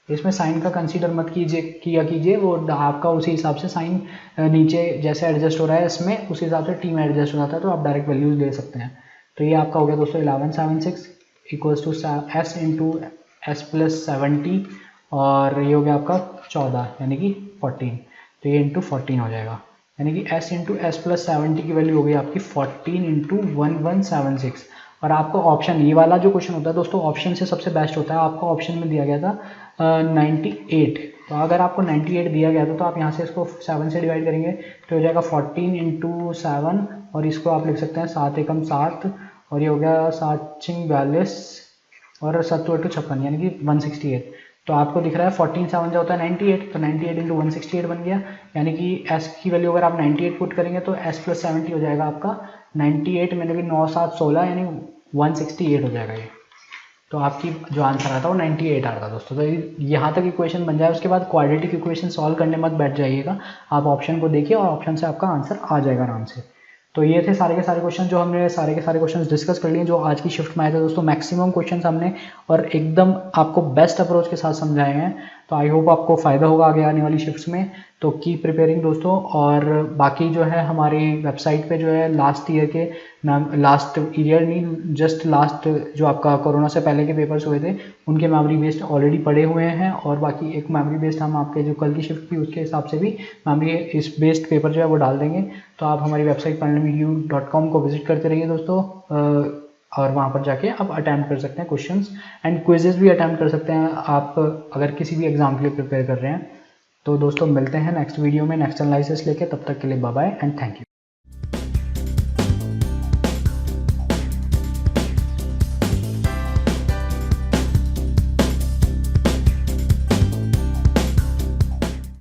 इसमें साइन का कंसीडर मत कीजिए, वो आपका उसी हिसाब से साइन नीचे जैसे एडजस्ट हो रहा है इसमें उसी हिसाब से टी में एडजस्ट हो जाता है, तो आप डायरेक्ट वैल्यूज ले सकते हैं। तो ये आपका हो गया दोस्तों 1176 = S इंटू S प्लस 70, और ये हो गया आपका 14 यानी कि 14, तो ये इंटू 14 हो जाएगा, यानी कि S इंटू S प्लस 70 की वैल्यू हो गई आपकी 14 इंटू 1176। और आपको ऑप्शन, ये वाला जो क्वेश्चन होता है दोस्तों ऑप्शन से सबसे बेस्ट होता है। आपको ऑप्शन में दिया गया था 98, तो अगर आपको 98 दिया गया था तो आप यहाँ से इसको 7 से डिवाइड करेंगे तो हो जाएगा 14 × 7, और इसको आप लिख सकते हैं 7 एकम 7, और ये हो गया 7 छिंग 42 और 7 2 56, यानी कि 168। तो आपको दिख रहा है 14 7 जो होता है 98, तो 98 × 168 बन गया, यानी कि s की वैल्यू अगर आप 98 पुट करेंगे तो s + 70 हो जाएगा आपका 98 में, कि 9 7 16 यानी 168 हो जाएगा ये। तो आपकी जो आंसर आता है वो 98 आ रहा था दोस्तों। तो यहाँ तक इक्वेशन बन जाए, उसके बाद क्वाड्रेटिक इक्वेशन सॉल्व करने मत बैठ जाइएगा, आप ऑप्शन को देखिए और ऑप्शन से आपका आंसर आ जाएगा आराम से। तो ये थे सारे के सारे क्वेश्चन जो हमने सारे के सारे क्वेश्चन डिस्कस कर लिए जो आज की शिफ्ट में आए थे दोस्तों। मैक्सिमम क्वेश्चन हमने और एकदम आपको बेस्ट अप्रोच के साथ समझाए हैं। तो आई होप आपको फ़ायदा होगा आगे आने वाली शिफ्ट्स में। तो कीप प्रिपेयरिंग दोस्तों। और बाकी जो है हमारी वेबसाइट पे जो है लास्ट ईयर के लास्ट ईयर नहीं, जस्ट लास्ट जो आपका कोरोना से पहले के पेपर्स हुए थे उनके मेमोरी बेस्ड ऑलरेडी पड़े हुए हैं, और बाकी एक मेमोरी बेस्ड हम आपके जो कल की शिफ्ट थी उसके हिसाब से भी मेमोरी इस बेस्ड पेपर जो है वो डाल देंगे। तो आप हमारी वेबसाइट pranamedu.com को विजिट करते रहिए दोस्तों, और वहाँ पर जाके आप अटैम्प्ट कर सकते हैं क्वेश्चंस एंड क्विजेस भी अटैम्प्ट कर सकते हैं आप अगर किसी भी एग्जाम के लिए प्रिपेयर कर रहे हैं। तो दोस्तों मिलते हैं नेक्स्ट वीडियो में नेक्स्ट एनालिसिस लेके, तब तक के लिए bye bye and thank you.